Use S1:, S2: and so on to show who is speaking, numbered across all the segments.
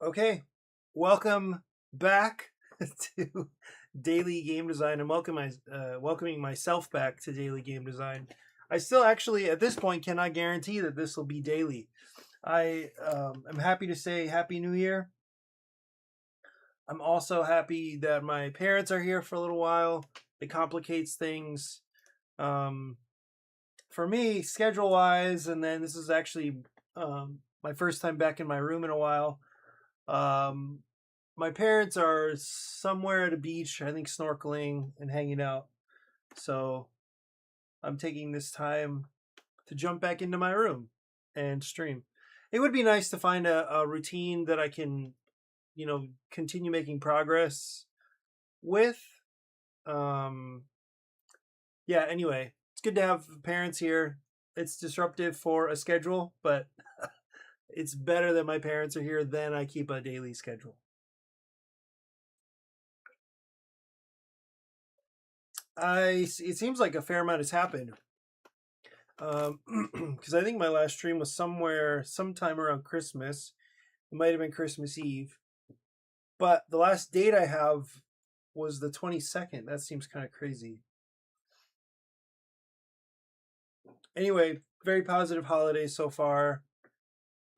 S1: Okay, welcome back to Daily Game Design. I'm welcoming myself back to Daily Game Design. I still actually, at this point, cannot guarantee that this will be daily. I am happy to say Happy New Year. I'm also happy that my parents are here for a little while. It complicates things um, for me, schedule wise, and then this is actually my first time back in my room in a while. Um, my parents are somewhere at a beach, I think snorkeling and hanging out. So I'm taking this time to jump back into my room and stream. It would be nice to find a routine that I can, continue making progress with. Um, yeah, anyway, it's good to have parents here. It's disruptive for a schedule, but it's better that my parents are here than I keep a daily schedule. It seems like a fair amount has happened. Because I think my last stream was sometime around Christmas. It might have been Christmas Eve, but the last date I have was the 22nd. That seems kind of crazy. Anyway, very positive holidays so far.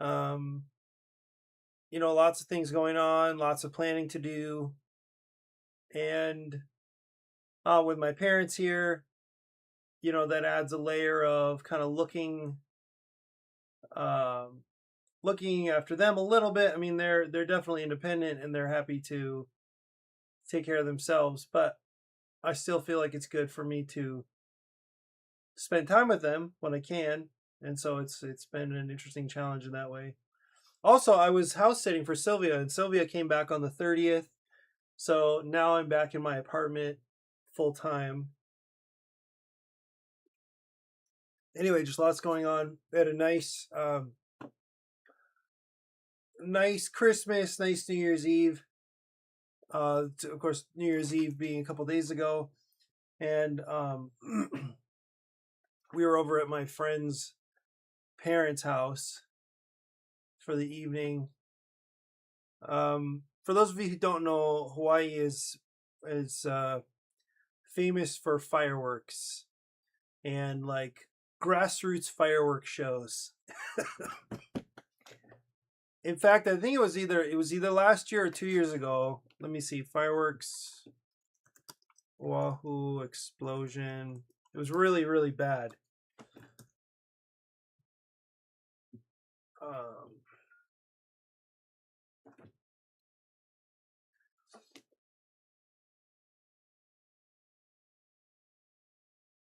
S1: Um, lots of things going on, lots of planning to do, and with my parents here, that adds a layer of kind of um, looking after them a little bit. I mean, they're definitely independent and they're happy to take care of themselves, but I still feel like it's good for me to spend time with them when I can, and so it's been an interesting challenge in that way. Also, I was house sitting for Sylvia, and Sylvia came back on the 30th, so now I'm back in my apartment full time. Anyway, just lots going on. We had a nice Christmas, nice New Year's Eve. Of course, New Year's Eve being a couple days ago, and we were over at my friend's parents' house for the evening. For those of you who don't know, Hawaii is famous for fireworks and like grassroots fireworks shows. In fact, I think it was either last year or 2 years ago. Let me see, fireworks, Oahu explosion. It was really really bad. Um,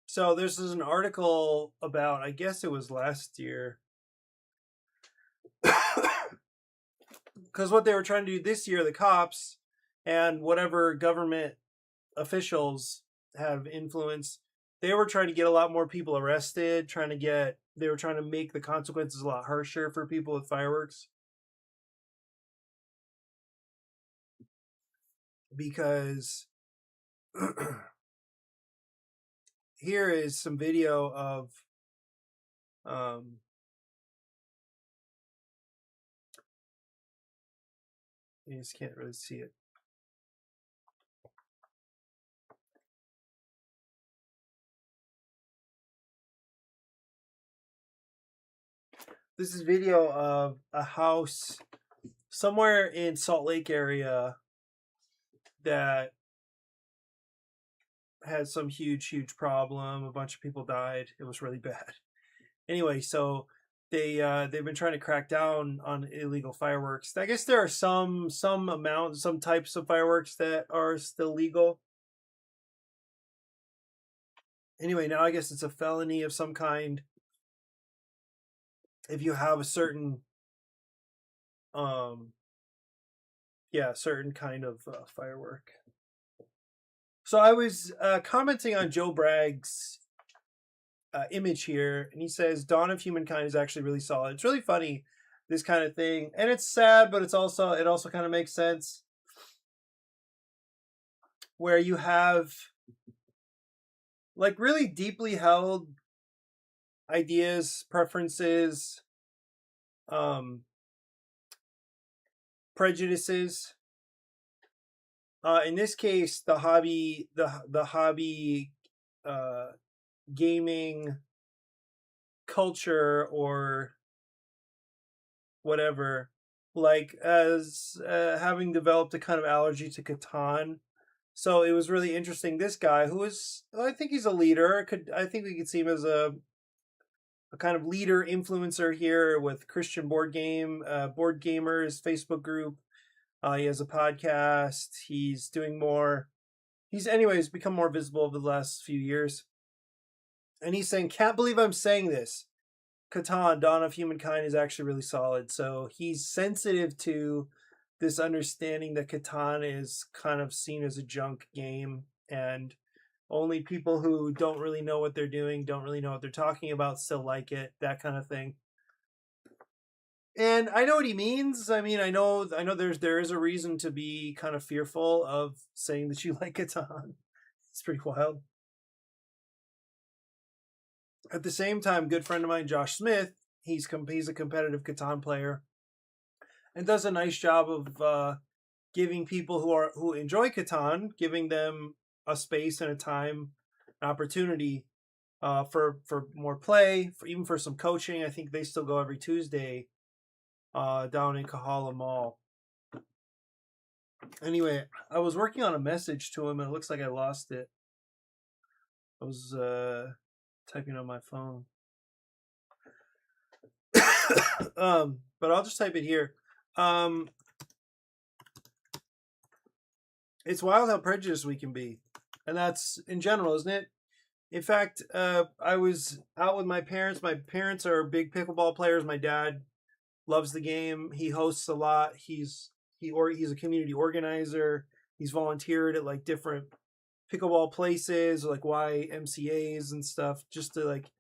S1: so this is an article about, I guess it was last year, because what they were trying to do this year, the cops and whatever government officials have influence, they were trying to get a lot more people arrested, they were trying to make the consequences a lot harsher for people with fireworks, because here is some video of um, you just can't really see it. This is video of a house somewhere in Salt Lake area that had some huge problem. A bunch of people died. It was really bad. Anyway, so they've been trying to crack down on illegal fireworks. I guess there are some types of fireworks that are still legal. Anyway, now I guess it's a felony of some kind if you have a um certain kind of firework. So I was commenting on Joe Bragg's image here, and he says Dawn of Humankind is actually really solid. It's really funny, this kind of thing, and it's sad, but it also kind of makes sense, where you have like really deeply held ideas, preferences, um, prejudices. In this case, the hobby gaming culture or whatever, like as having developed a kind of allergy to Catan. So it was really interesting. This guy, who is, I think he's a leader. I think we could see him as a kind of leader influencer here with Christian Board Gamers Facebook group. He has a podcast. He's doing more. He's anyways become more visible over the last few years. And he's saying, "Can't believe I'm saying this. Catan, Dawn of Humankind is actually really solid." So he's sensitive to this understanding that Catan is kind of seen as a junk game, and only people who don't really know what they're doing, don't really know what they're talking about, still like it, that kind of thing. And I know what he means. I mean, I know there is a reason to be kind of fearful of saying that you like Catan. It's pretty wild. At the same time, good friend of mine, Josh Smith, he's a competitive Catan player, and does a nice job of giving people who enjoy Catan, giving them a space and a time, an opportunity for more play, even for some coaching. I think they still go every Tuesday down in Kahala Mall. Anyway, I was working on a message to him, and it looks like I lost it. I was typing on my phone. But I'll just type it here. It's wild how prejudiced we can be. And that's in general, isn't it? In fact, I was out with my parents. My parents are big pickleball players. My dad loves the game. He hosts a lot. He's a community organizer. He's volunteered at like different pickleball places, like YMCA's and stuff, just to like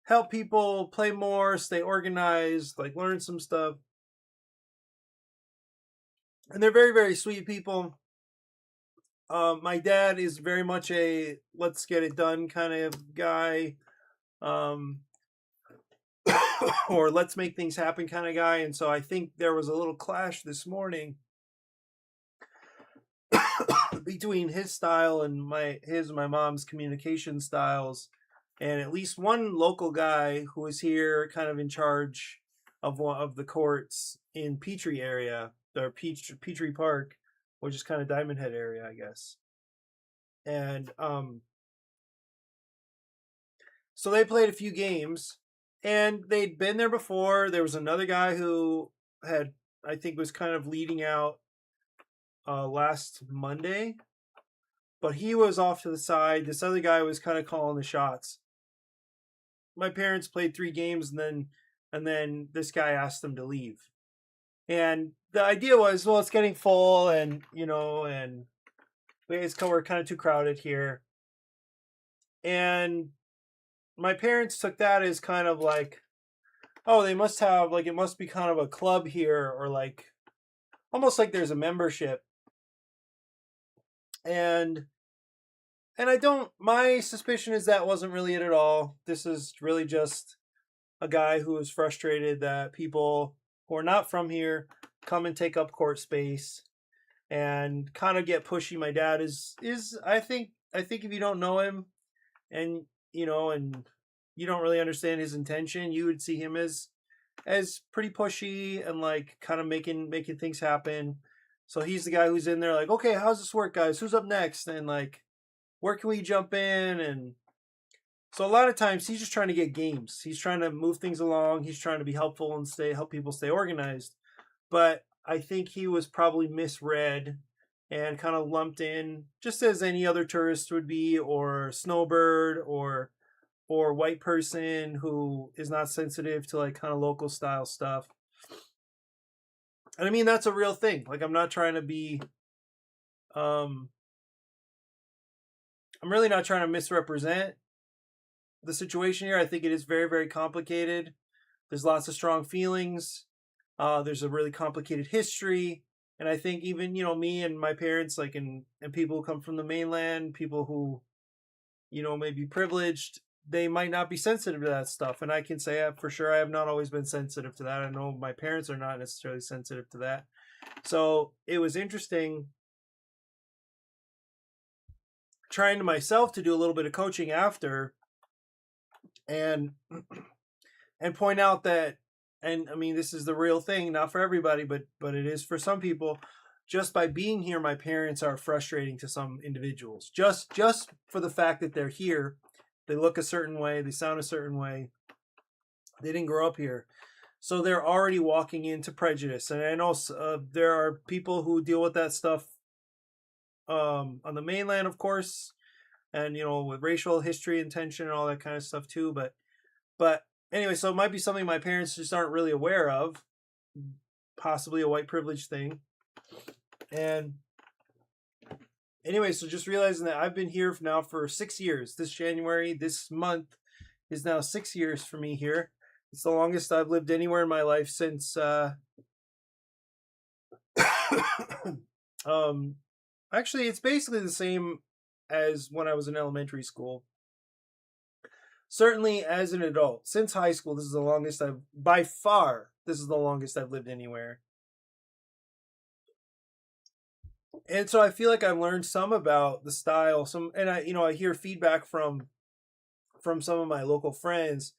S1: help people play more, stay organized, like learn some stuff. And they're very, very sweet people. My dad is very much a let's get it done kind of guy, or let's make things happen kind of guy. And so I think there was a little clash this morning between his style and my mom's communication styles, and at least one local guy who was here kind of in charge of one of the courts in Petrie area, or Petrie Park, which is kind of Diamond Head area, I guess. And so they played a few games, and they'd been there before. There was another guy who had, I think, was kind of leading out last Monday, but he was off to the side. This other guy was kind of calling the shots. My parents played 3 games, and then this guy asked them to leave. And the idea was, well, it's getting full, and and we're kind of too crowded here. And my parents took that as kind of like, oh, they must have, like, it must be kind of a club here, or like almost like there's a membership. And my suspicion is that wasn't really it at all. This is really just a guy who is frustrated that people who are not from here come and take up court space and kind of get pushy. My dad is I think if you don't know him, and and you don't really understand his intention, you would see him as pretty pushy and like kind of making things happen. So he's the guy who's in there like, okay, how's this work, guys? Who's up next? And like, where can we jump in? And so a lot of times he's just trying to get games. He's trying to move things along. He's trying to be helpful and help people stay organized. But I think he was probably misread and kind of lumped in just as any other tourist would be, or snowbird, or white person who is not sensitive to like kind of local style stuff. And I mean, that's a real thing. Like, I'm not trying to be I'm really not trying to misrepresent the situation here. I think it is very, very complicated. There's lots of strong feelings. There's a really complicated history. And I think even, me and my parents, like, and people who come from the mainland, people who, may be privileged, they might not be sensitive to that stuff. And I can say for sure I have not always been sensitive to that. I know my parents are not necessarily sensitive to that. So it was interesting trying to myself to do a little bit of coaching after and point out that, and I mean, this is the real thing, not for everybody, but it is for some people. Just by being here, my parents are frustrating to some individuals. Just for the fact that they're here, they look a certain way, they sound a certain way. They didn't grow up here, so they're already walking into prejudice. And I know there are people who deal with that stuff on the mainland, of course, and with racial history and tension and all that kind of stuff too. But anyway, so it might be something my parents just aren't really aware of, possibly a white privilege thing. And anyway, so just realizing that I've been here now for 6 years. This January, this month, is now 6 years for me here. It's the longest I've lived anywhere in my life since actually it's basically the same as when I was in elementary school. Certainly as an adult, since high school, this is the longest by far, this is the longest I've lived anywhere. And so I feel like I've learned some about the style, and I hear feedback from some of my local friends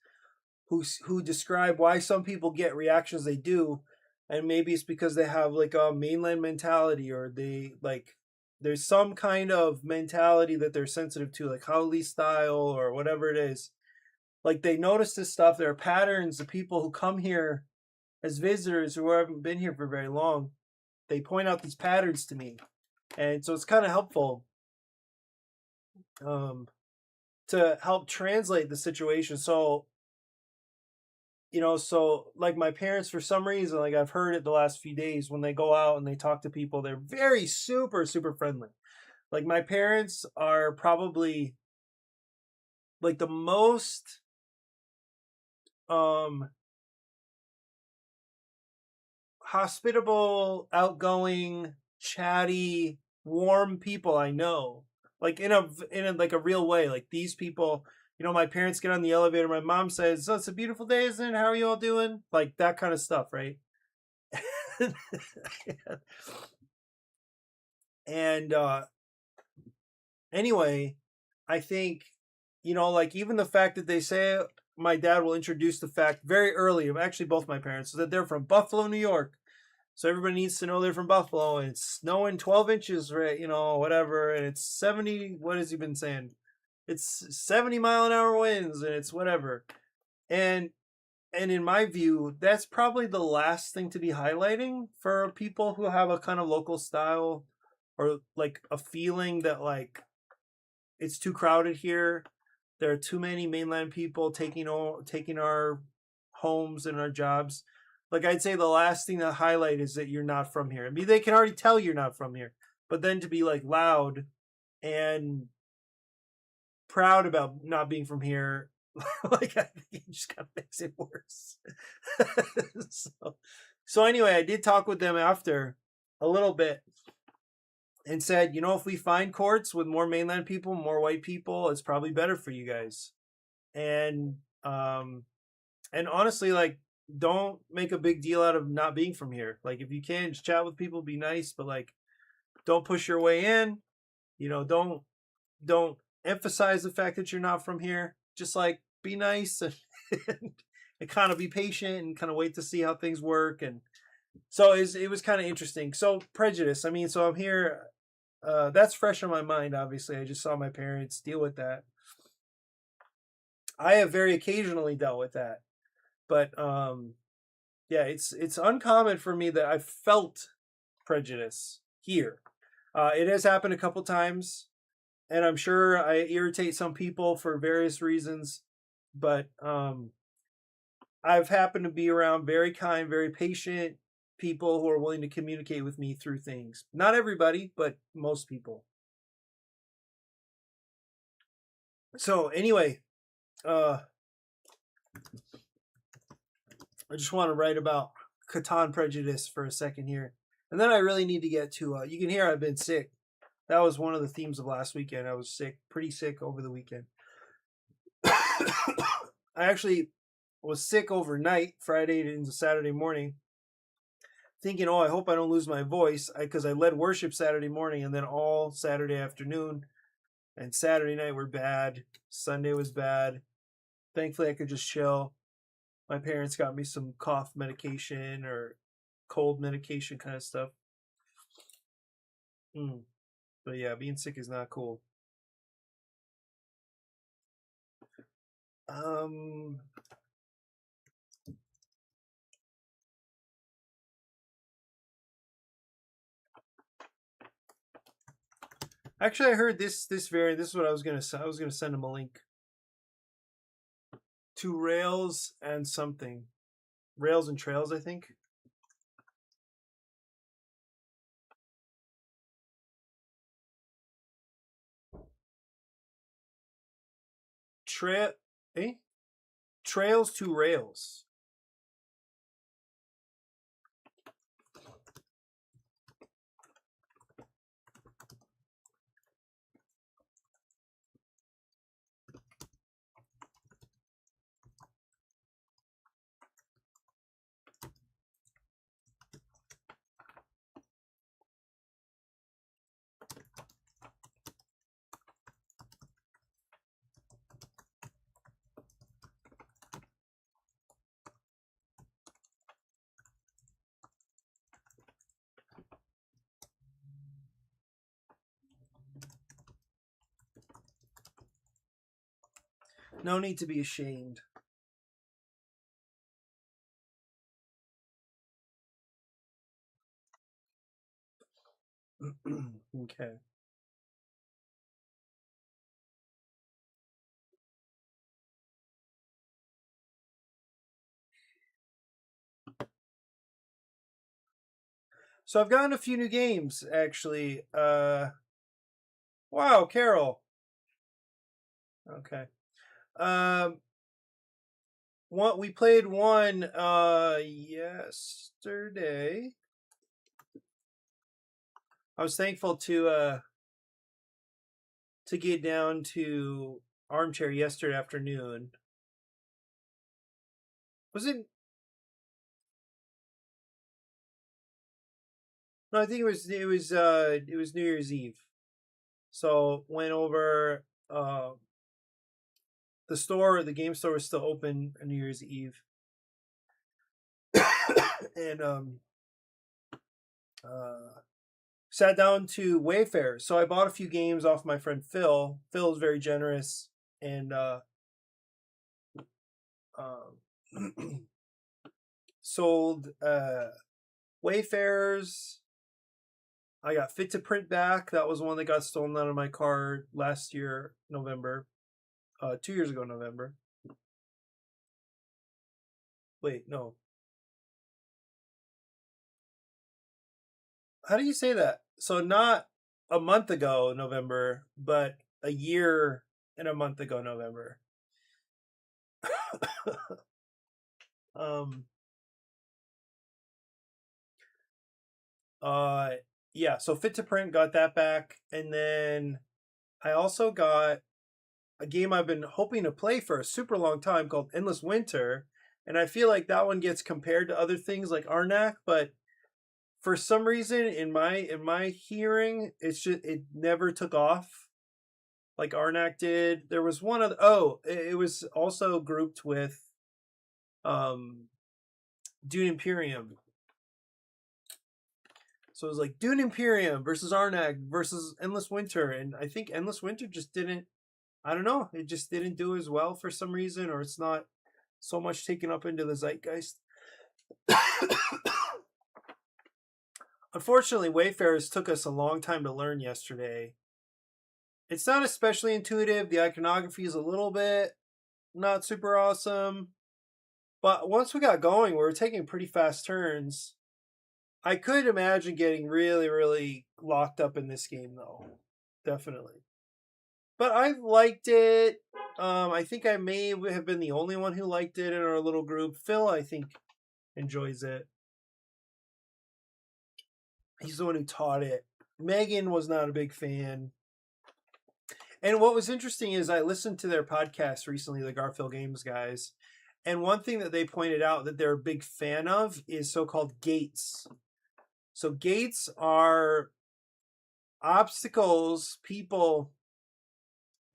S1: who describe why some people get reactions they do, and maybe it's because they have like a mainland mentality, or they like there's some kind of mentality that they're sensitive to, like Haole style or whatever it is. Like they notice this stuff. There are patterns of people who come here as visitors who haven't been here for very long. They point out these patterns to me. And so it's kind of helpful to help translate the situation. So, so like my parents, for some reason, like I've heard it the last few days, when they go out and they talk to people, they're very super, super friendly. Like my parents are probably like the most hospitable, outgoing, chatty, warm people I know. Like in a like a real way. Like these people, my parents get on the elevator, my mom says, "So it's a beautiful day, isn't it? How are you all doing?" Like that kind of stuff, right? And anyway, I think, like even the fact that they say, my dad will introduce the fact very early, actually both my parents, that they're from Buffalo, New York. So everybody needs to know they're from Buffalo, and it's snowing 12 inches, right? Whatever. And it's 70, what has he been saying? It's 70-mile-an-hour winds, and it's whatever. And in my view, that's probably the last thing to be highlighting for people who have a kind of local style, or like a feeling that like it's too crowded here. There are too many mainland people taking our homes and our jobs. Like I'd say the last thing to highlight is that you're not from here. I mean, they can already tell you're not from here, but then to be like loud and proud about not being from here, like I think it just kind of makes it worse. So anyway, I did talk with them after a little bit and said, if we find courts with more mainland people, more white people, it's probably better for you guys. And honestly, like, don't make a big deal out of not being from here. Like, if you can, just chat with people, be nice, but like, don't push your way in. Don't emphasize the fact that you're not from here. Just like be nice and kind of be patient and kind of wait to see how things work. And so it was kind of interesting. So prejudice. I mean, so I'm here. That's fresh on my mind. Obviously, I just saw my parents deal with that. I have very occasionally dealt with that. But yeah, it's uncommon for me that I've felt prejudice here. It has happened a couple times, and I'm sure I irritate some people for various reasons. But I've happened to be around very kind, very patient people who are willing to communicate with me through things. Not everybody, but most people. So anyway, I just want to write about Catan prejudice for a second here. And then I really need to get to, you can hear I've been sick. That was one of the themes of last weekend. I was sick, pretty sick over the weekend. I actually was sick overnight, Friday into Saturday morning, thinking, oh, I hope I don't lose my voice, because I led worship Saturday morning, and then all Saturday afternoon and Saturday night were bad. Sunday was bad. Thankfully, I could just chill. My parents got me some cough medication or cold medication kind of stuff. But yeah, being sick is not cool. Actually, I heard this variant. This is what I was gonna send. I was gonna send him a link to Rails and something, Rails and Trails, I think. Trails to Rails. No need to be ashamed. Okay. So I've gotten a few new games, actually. Wow, Carol. Okay. We played one yesterday. I was thankful to get down to Armchair yesterday afternoon. Was it? No, I think it was New Year's Eve. So went over. The game store was still open on New Year's Eve, and sat down to Wayfair. So I bought a few games off my friend Phil. Phil is very generous and sold Wayfarers. I got Fit to Print back. That was one that got stolen out of my car last year, November. 2 years ago, November. Wait, no. How do you say that? So not a month ago, November, but a year and a month ago, November. Yeah, so Fit to Print, got that back, and then I also got a game I've been hoping to play for a super long time called Endless Winter, and I feel like that one gets compared to other things like Arnak, but for some reason in my hearing, it never took off like Arnak did. There was one other. It was also grouped with Dune Imperium. So it was like Dune Imperium versus Arnak versus Endless Winter, and I think Endless Winter just didn't. I don't know. It just didn't do as well for some reason, or it's not so much taken up into the zeitgeist. Unfortunately, Wayfarers took us a long time to learn yesterday. It's not especially intuitive. The iconography is a little bit not super awesome. But once we got going, we were taking pretty fast turns. I could imagine getting really, really locked up in this game, though. Definitely. But I liked it. I think I may have been the only one who liked it in our little group. Phil, I think, enjoys it. He's the one who taught it. Megan was not a big fan. And what was interesting is I listened to their podcast recently, the Garfield Games guys, and one thing that they pointed out that they're a big fan of is so-called gates. So gates are obstacles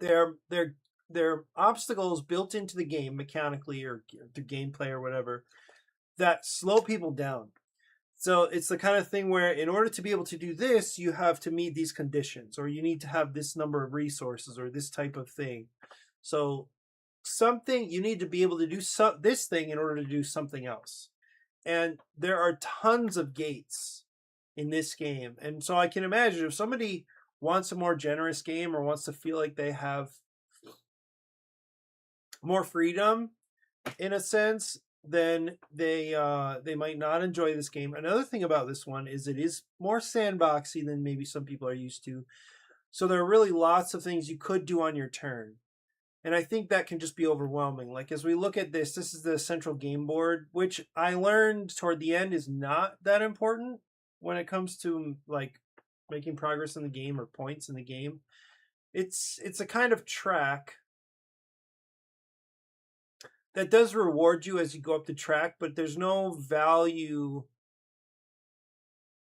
S1: they're obstacles built into the game mechanically or through gameplay or whatever that slow people down. So it's the kind of thing where in order to be able to do this, you have to meet these conditions, or you need to have this number of resources or this type of thing. So something you need to be able to do this thing in order to do something else. And there are tons of gates in this game. And so I can imagine if somebody wants a more generous game or wants to feel like they have more freedom in a sense, then they might not enjoy this game. Another thing about this one is it is more sandboxy than maybe some people are used to. So there are really lots of things you could do on your turn. And I think that can just be overwhelming. Like as we look at this is the central game board, which I learned toward the end is not that important when it comes to like making progress in the game or points in the game. It's a kind of track that does reward you as you go up the track, but there's no value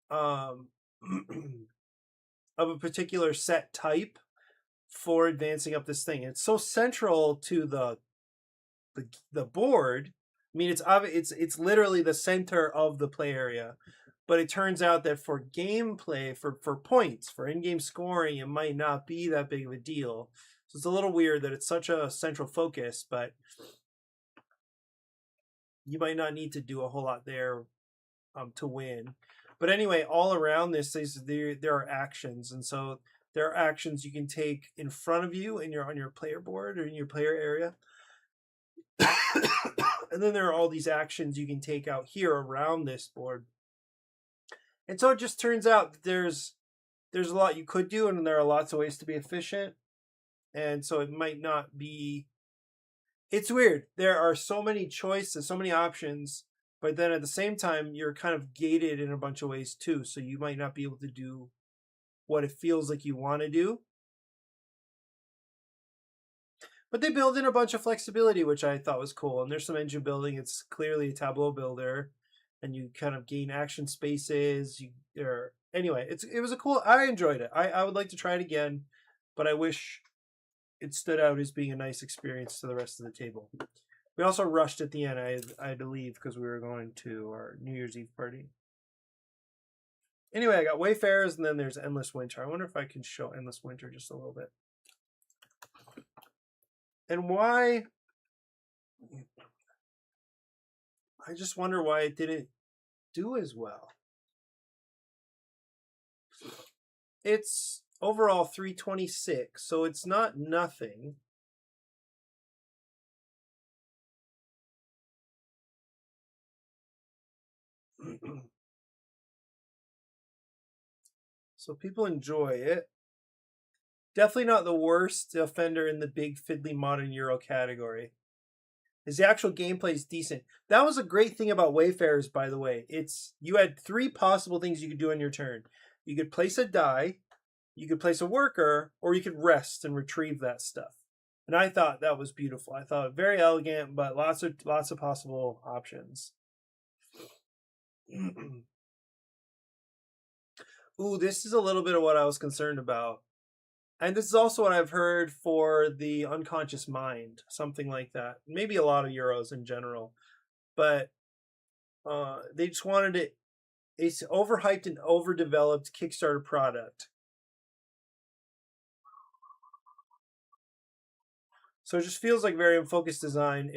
S1: of a particular set type for advancing up this thing. It's so central to the board. I mean, it's literally the center of the play area. But it turns out that for gameplay, for points, for in-game scoring, it might not be that big of a deal. So it's a little weird that it's such a central focus, but you might not need to do a whole lot there to win. But anyway, all around this, there are actions, and so there are actions you can take in front of you and you're on your player board or in your player area. And then there are all these actions you can take out here around this board. And so it just turns out that there's a lot you could do, and there are lots of ways to be efficient. And so it might not be... It's weird. There are so many choices, so many options, but then at the same time, you're kind of gated in a bunch of ways too. So you might not be able to do what it feels like you want to do. But they build in a bunch of flexibility, which I thought was cool. And there's some engine building. It's clearly a tableau builder. And you kind of gain action spaces. Anyway, it was a cool... I enjoyed it. I would like to try it again, but I wish it stood out as being a nice experience to the rest of the table. We also rushed at the end, I believe, because we were going to our New Year's Eve party. Anyway, I got Wayfarers, and then there's Endless Winter. I wonder if I can show Endless Winter just a little bit. And why... I just wonder why it didn't do as well. It's overall 326, so it's not nothing. So people enjoy it. Definitely not the worst offender in the big fiddly modern Euro category. Is the actual gameplay is decent. That was a great thing about Wayfarers, by the way. You had 3 possible things you could do on your turn. You could place a die, you could place a worker, or you could rest and retrieve that stuff. And I thought that was beautiful. I thought it very elegant, but lots of possible options. Ooh, this is a little bit of what I was concerned about. And this is also what I've heard for the Unconscious Mind, something like that. Maybe a lot of Euros in general. But they just wanted it. It's overhyped and overdeveloped Kickstarter product. So it just feels like very unfocused design,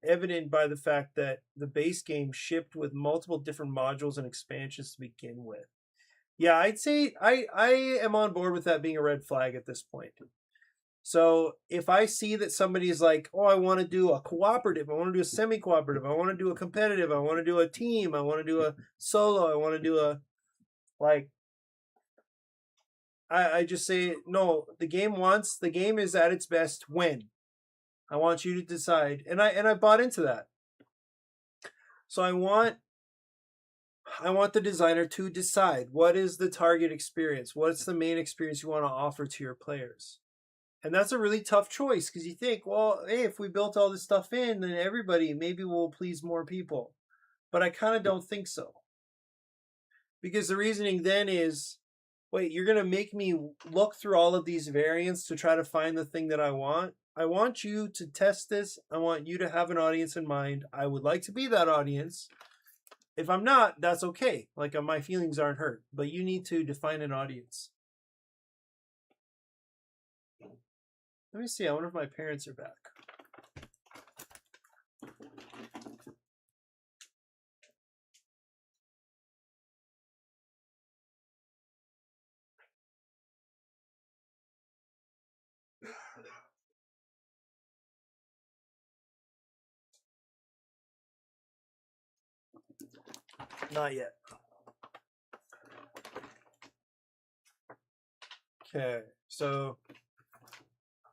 S1: evident by the fact that the base game shipped with multiple different modules and expansions to begin with. Yeah, I'd say I am on board with that being a red flag at this point. So if I see that somebody's like, oh, I want to do a cooperative, I want to do a semi-cooperative, I want to do a competitive, I want to do a team, I want to do a solo, I want to do a, like, I just say, no, the game is at its best when. I want you to decide. And I bought into that. So I want the designer to decide what is the target experience, what's the main experience you want to offer to your players. And that's a really tough choice because you think, well, hey, if we built all this stuff in, then everybody maybe will please more people. But I kind of don't think so. Because the reasoning then is, wait, you're going to make me look through all of these variants to try to find the thing that I want? I want you to test this. I want you to have an audience in mind. I would like to be that audience. If I'm not, that's okay. Like, my feelings aren't hurt. But you need to define an audience. Let me see. I wonder if my parents are back. Not yet. Okay, so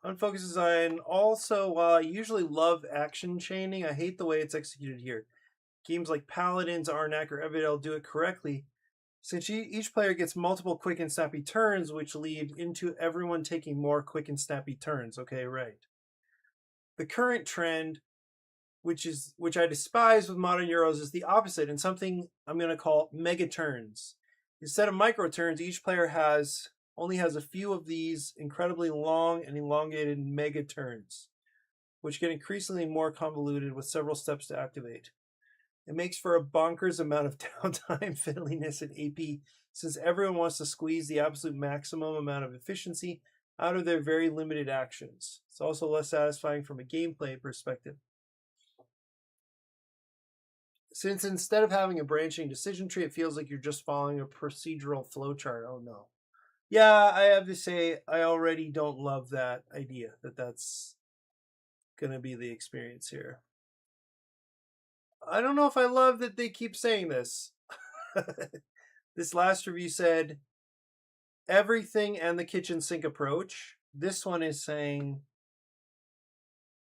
S1: unfocused design. Also, while I usually love action chaining, I hate the way it's executed here. Games like Paladins, Arnak, or Evadel do it correctly, since each player gets multiple quick and snappy turns, which lead into everyone taking more quick and snappy turns. Okay, right. The current trend, which I despise with modern Euros, is the opposite, and something I'm going to call mega turns. Instead of micro turns, each player only has a few of these incredibly long and elongated mega turns, which get increasingly more convoluted with several steps to activate. It makes for a bonkers amount of downtime, fiddliness, and AP, since everyone wants to squeeze the absolute maximum amount of efficiency out of their very limited actions. It's also less satisfying from a gameplay perspective, since instead of having a branching decision tree, it feels like you're just following a procedural flowchart. Oh no. Yeah, I have to say, I already don't love that idea that's going to be the experience here. I don't know if I love that they keep saying this. This last review said everything and the kitchen sink approach. This one is saying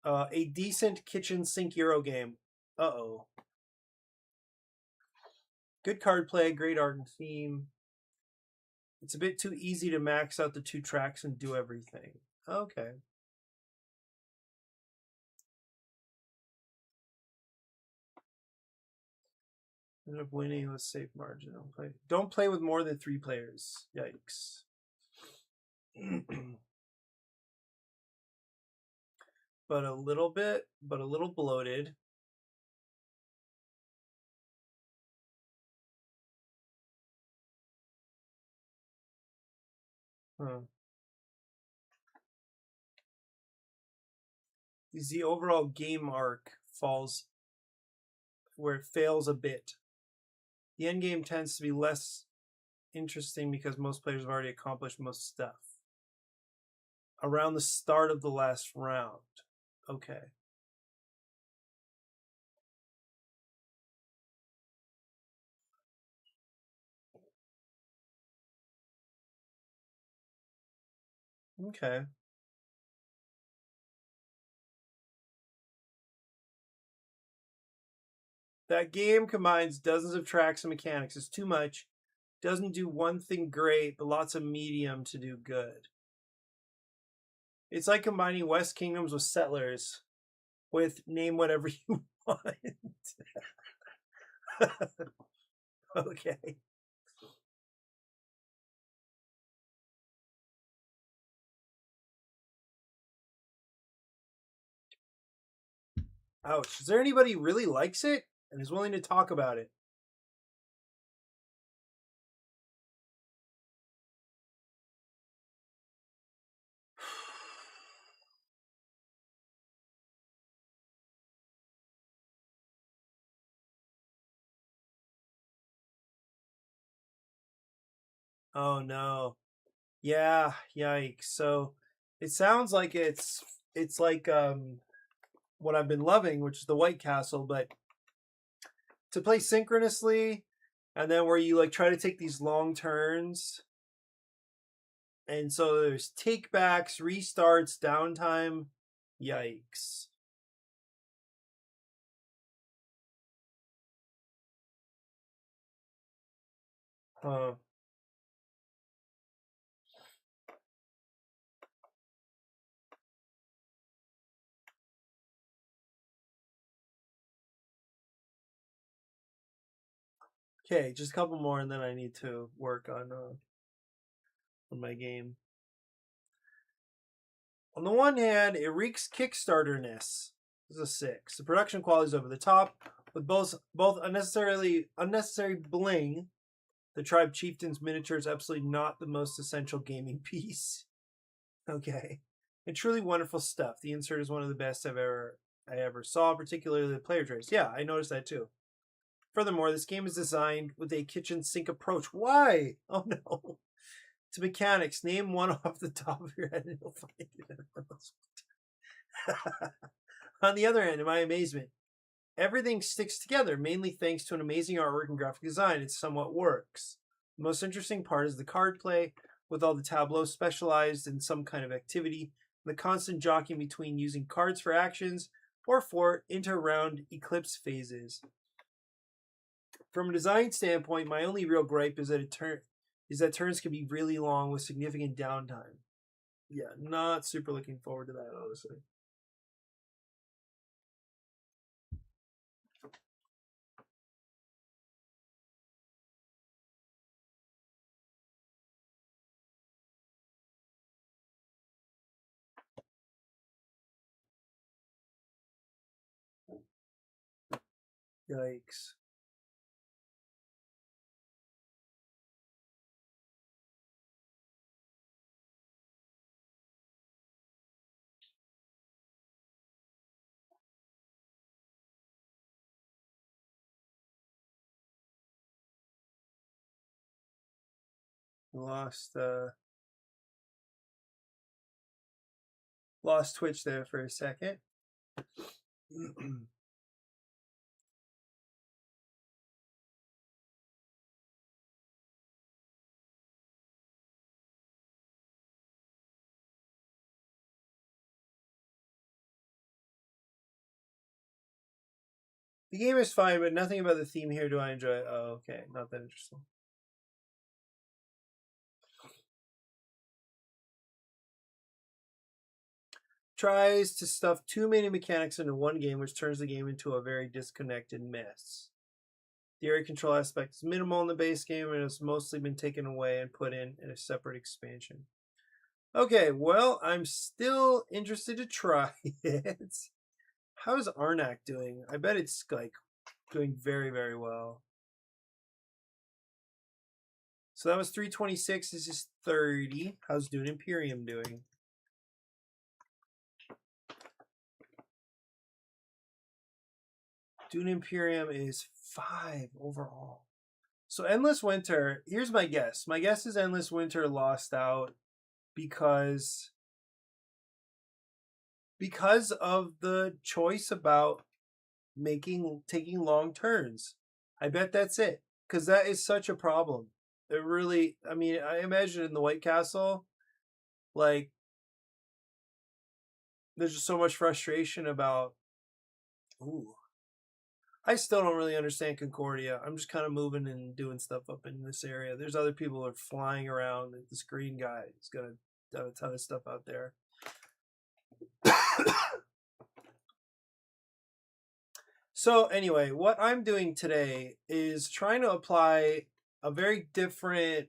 S1: a decent kitchen sink Euro game. Uh-oh. Good card play, great art and theme. It's a bit too easy to max out the 2 tracks and do everything. Okay. End up winning with safe margin. Don't play with more than 3 players. Yikes. but a little bloated. Huh. Is the overall game arc falls where it fails a bit. The end game tends to be less interesting because most players have already accomplished most stuff around the start of the last round. Okay. Okay. That game combines dozens of tracks and mechanics. It's too much. Doesn't do one thing great, but lots of medium to do good. It's like combining West Kingdoms with Settlers with name whatever you want. Okay. Ouch. Is there anybody who really likes it and is willing to talk about it? Oh no. Yeah, yikes. So it sounds like it's like what I've been loving, which is the White Castle, but to play synchronously and then where you like try to take these long turns. And so there's takebacks, restarts, downtime. Yikes. Huh. Okay, just a couple more, and then I need to work on my game. On the one hand, it reeks Kickstarter-ness. This is a 6. The production quality is over the top, with both unnecessary bling. The Tribe Chieftain's miniature is absolutely not the most essential gaming piece. Okay. And truly wonderful stuff. The insert is one of the best I ever saw, particularly the player trays. Yeah, I noticed that too. Furthermore, this game is designed with a kitchen sink approach. Why? Oh no. To mechanics, name one off the top of your head and you'll find it. On the other hand, in my amazement, everything sticks together, mainly thanks to an amazing artwork and graphic design. It somewhat works. The most interesting part is the card play, with all the tableaus specialized in some kind of activity, and the constant jockeying between using cards for actions or for inter-round eclipse phases. From a design standpoint, my only real gripe is that turns can be really long with significant downtime. Yeah, not super looking forward to that, honestly. Yikes. Lost Twitch there for a second. The game is fine, but nothing about the theme here do I enjoy. Oh, okay. Not that interesting. Tries to stuff too many mechanics into one game, which turns the game into a very disconnected mess. The area control aspect is minimal in the base game and has mostly been taken away and put in a separate expansion. Okay, well, I'm still interested to try it. How is Arnak doing? I bet it's like doing very, very well. So that was 326. This is 30. How's Dune Imperium doing? Dune Imperium is 5 overall. So Endless Winter, here's my guess. My guess is Endless Winter lost out because of the choice about taking long turns. I bet that's it. Because that is such a problem. It really, I mean, I imagine in the White Castle, like, there's just so much frustration about, ooh. I still don't really understand Concordia. I'm just kind of moving and doing stuff up in this area. There's other people who are flying around. This green guy is going to have a ton of stuff out there. So anyway, what I'm doing today is trying to apply a very different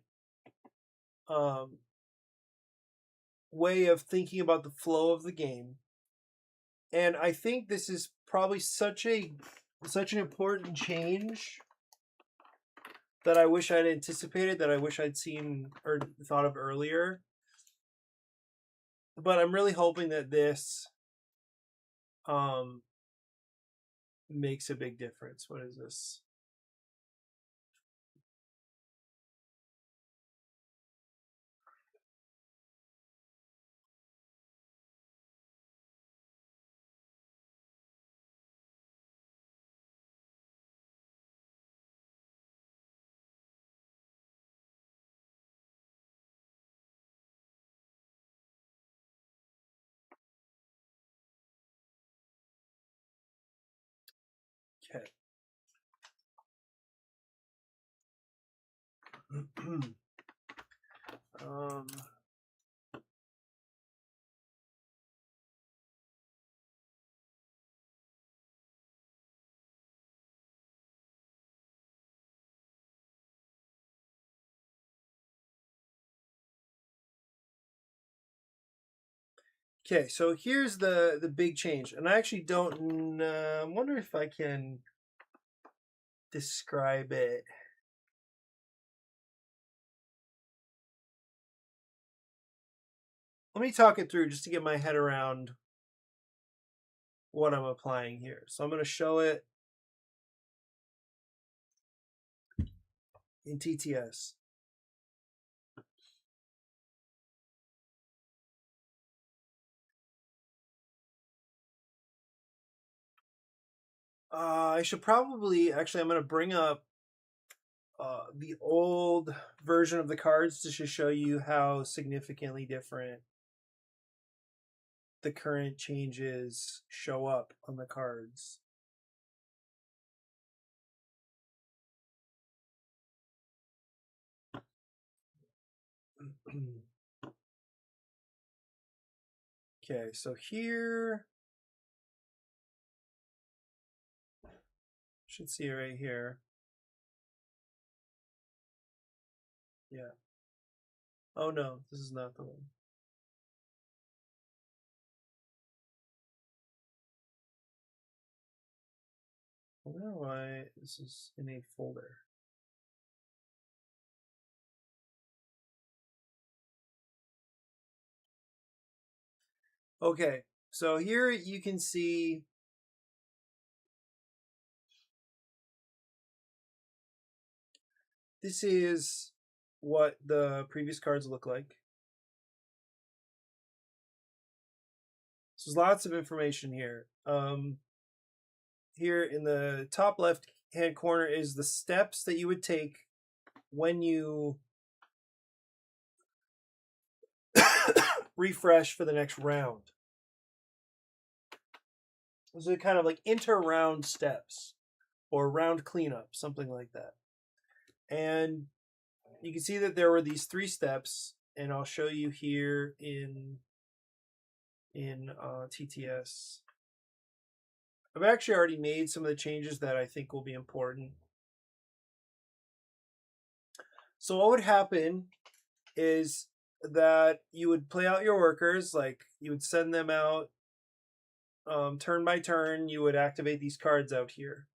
S1: way of thinking about the flow of the game. And I think this is probably such an important change that I wish I'd anticipated, that I wish I'd seen or thought of earlier. But I'm really hoping that this makes a big difference. What is this? Okay. Okay, so here's the big change, and I actually don't wonder if I can describe it. Let me talk it through just to get my head around what I'm applying here. So I'm going to show it in TTS. I should probably, actually, I'm going to bring up the old version of the cards to just show you how significantly different the current changes show up on the cards. Okay, so here, should see it right here. Yeah. Oh no, this is not the one. I wonder why this is in a folder. Okay, so here you can see this is what the previous cards look like. So there's lots of information here. Here in the top left hand corner is the steps that you would take when you refresh for the next round. Those are kind of like inter-round steps or round cleanup, something like that. And you can see that there were these 3 steps, and I'll show you here in TTS. I've actually already made some of the changes that I think will be important. So what would happen is that you would play out your workers, like you would send them out turn by turn. You would activate these cards out here.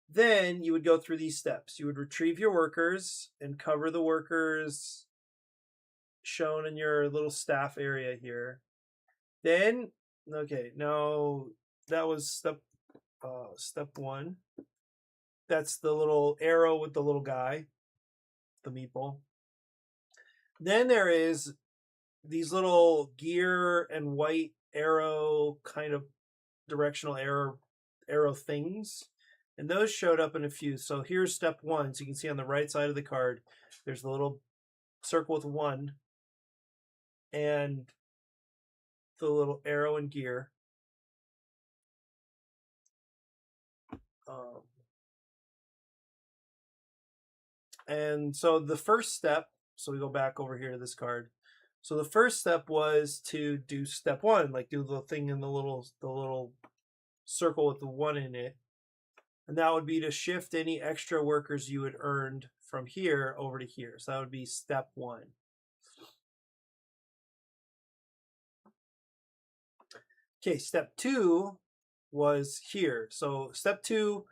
S1: Then you would go through these steps. You would retrieve your workers and cover the workers shown in your little staff area here. Then, okay, now that was step 1. That's the little arrow with the little guy, the meeple. Then there is these little gear and white arrow kind of directional arrow things, and those showed up in a few. So here's step 1. So you can see on the right side of the card, there's the little circle with 1 and the little arrow and gear. And so the first step, so we go back over here to this card. So the first step was to do step 1, like do the thing in the little circle with the 1 in it. And that would be to shift any extra workers you had earned from here over to here. So that would be step 1. Okay, step 2 was here. So step 2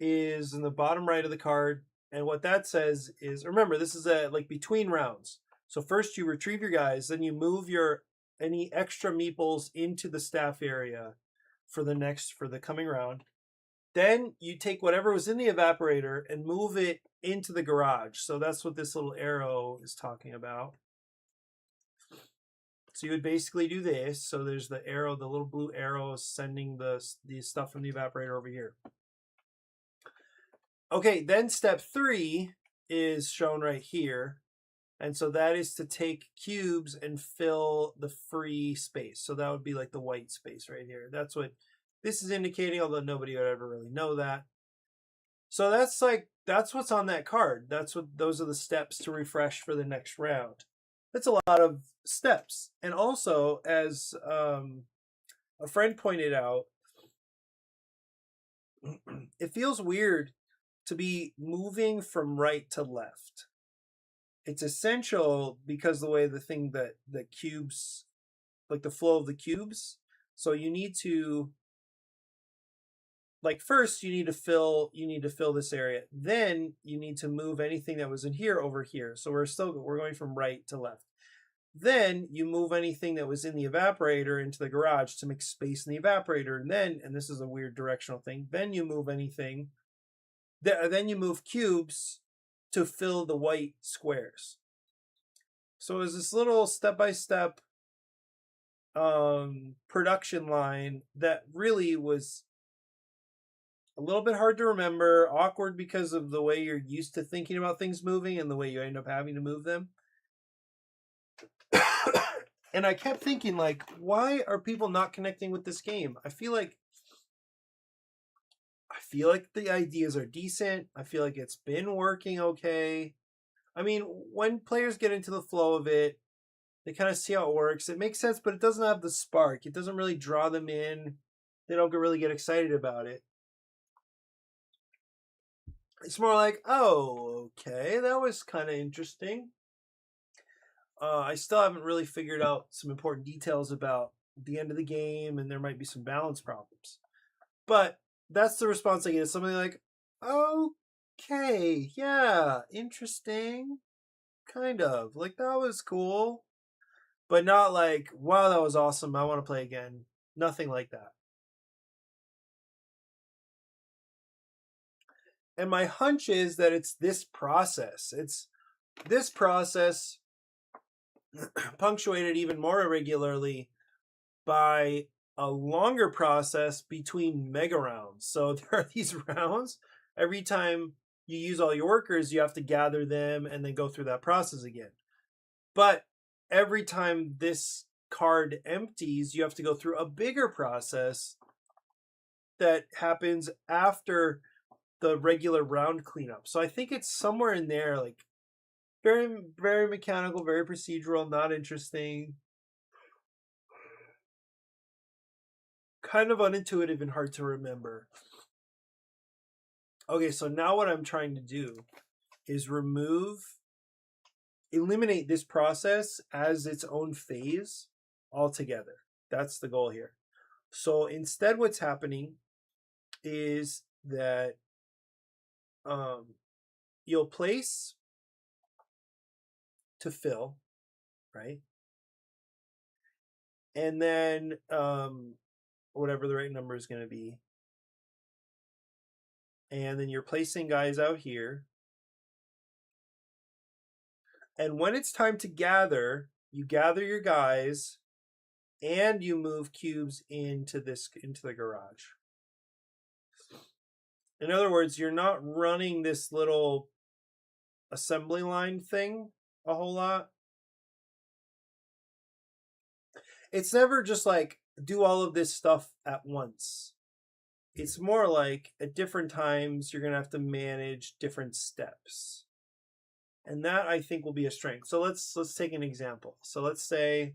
S1: is in the bottom right of the card. And what that says is, remember, this is like between rounds. So first you retrieve your guys, then you move any extra meeples into the staff area for the coming round. Then you take whatever was in the evaporator and move it into the garage. So that's what this little arrow is talking about. So you would basically do this. So there's the arrow, the little blue arrow sending the stuff from the evaporator over here. Okay, then step 3 is shown right here. And so that is to take cubes and fill the free space. So that would be like the white space right here. That's what this is indicating, although nobody would ever really know that. So that's what's on that card. Those are the steps to refresh for the next round. That's a lot of steps. And also, as a friend pointed out, it feels weird to be moving from right to left. It's essential because the way the cubes, like the flow of the cubes. So you need to, like, first you need to fill this area. Then you need to move anything that was in here over here. So we're going from right to left. Then you move anything that was in the evaporator into the garage to make space in the evaporator. And then, and this is a weird directional thing, then you move anything, then you move cubes to fill the white squares. So it was this little step-by-step production line that really was a little bit hard to remember, awkward because of the way you're used to thinking about things moving and the way you end up having to move them. And I kept thinking, like, why are people not connecting with this game? I feel like the ideas are decent. I feel like it's been working okay. I mean, when players get into the flow of it, they kind of see how it works. It makes sense, but it doesn't have the spark. It doesn't really draw them in. They don't really get excited about it. It's more like, oh, okay, that was kind of interesting. I still haven't really figured out some important details about the end of the game, and there might be some balance problems. But that's the response I get. Is something like, okay, yeah, interesting, kind of. Like, that was cool. But not like, wow, that was awesome, I want to play again. Nothing like that. And my hunch is that it's this process. It's this process punctuated even more irregularly by a longer process between mega rounds. So there are these rounds. Every time you use all your workers, you have to gather them and then go through that process again. But every time this card empties, you have to go through a bigger process that happens after the regular round cleanup. So I think it's somewhere in there, like very, very mechanical, very procedural, not interesting, kind of unintuitive and hard to remember. Okay, so now what I'm trying to do is eliminate this process as its own phase altogether. That's the goal here. So instead what's happening is that you'll place to fill, right? And then whatever the right number is going to be. And then you're placing guys out here. And when it's time to gather, you gather your guys and you move cubes into the garage. In other words, you're not running this little assembly line thing a whole lot. It's never just like do all of this stuff at once. It's more like at different times you're going to have to manage different steps. And that I think will be a strength. So let's take an example. So let's say,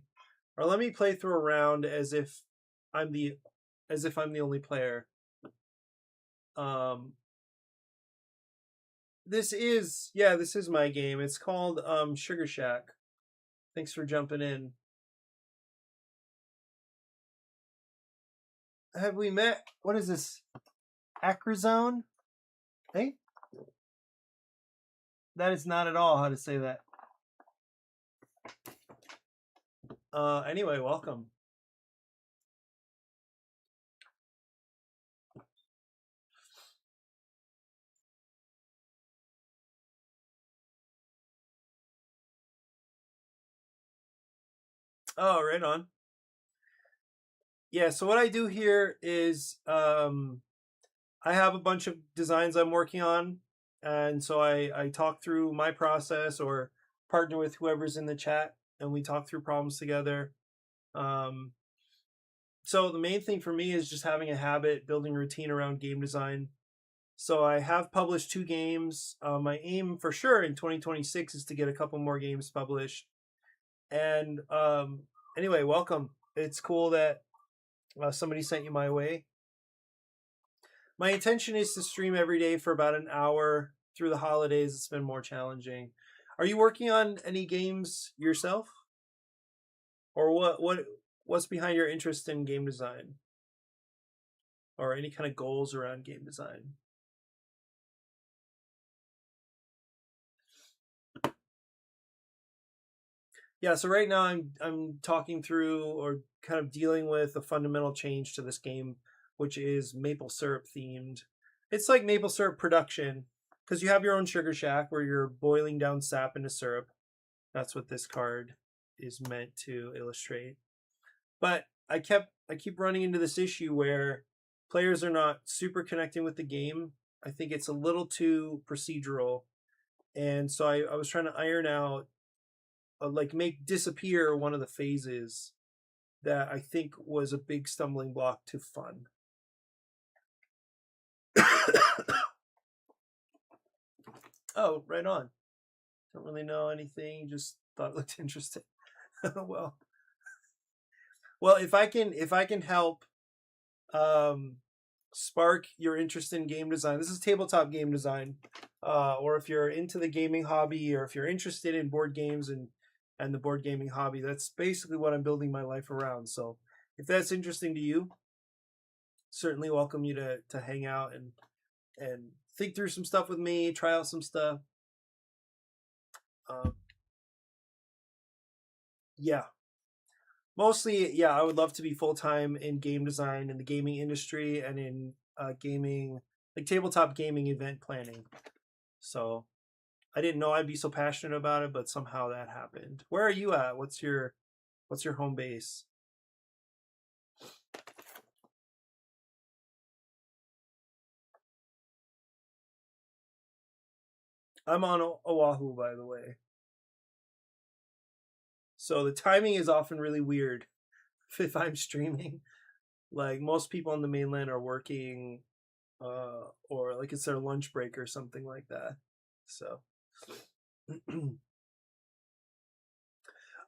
S1: or let me play through a round as if I'm the only player. This is my game. It's called Sugar Shack. Thanks for jumping in. Have we met? What is this? Acrozone? Hey? That is not at all how to say that. Anyway, welcome. Oh, right on. Yeah, so what I do here is I have a bunch of designs I'm working on, and so I talk through my process or partner with whoever's in the chat, and we talk through problems together. So the main thing for me is just having a habit, building a routine around game design. So I have published 2 games. My aim for sure in 2026 is to get a couple more games published. And anyway, welcome. It's cool that somebody sent you my way. My intention is to stream every day for about an hour. Through the holidays, it's been more challenging. Are you working on any games yourself? Or what's behind your interest in game design, or any kind of goals around game design? Yeah, so right now I'm talking through or kind of dealing with a fundamental change to this game, which is maple syrup themed. It's like maple syrup production because you have your own sugar shack where you're boiling down sap into syrup. That's what this card is meant to illustrate. But I keep running into this issue where players are not super connecting with the game. I think it's a little too procedural. And so I was trying to iron out like make disappear one of the phases that I think was a big stumbling block to fun. Oh, right on. Don't really know anything, just thought it looked interesting. well, if I can help spark your interest in game design. This is tabletop game design. Or if you're into the gaming hobby, or if you're interested in board games and the board gaming hobby, that's basically what I'm building my life around. So if that's interesting to you, certainly welcome you to hang out and think through some stuff with me, try out some stuff. Yeah. Mostly, yeah, I would love to be full-time in game design in the gaming industry and in gaming, like tabletop gaming event planning. So I didn't know I'd be so passionate about it, but somehow that happened. Where are you at? What's your home base? I'm on Oahu, by the way. So the timing is often really weird if I'm streaming. Like most people on the mainland are working, or like it's their lunch break or something like that. So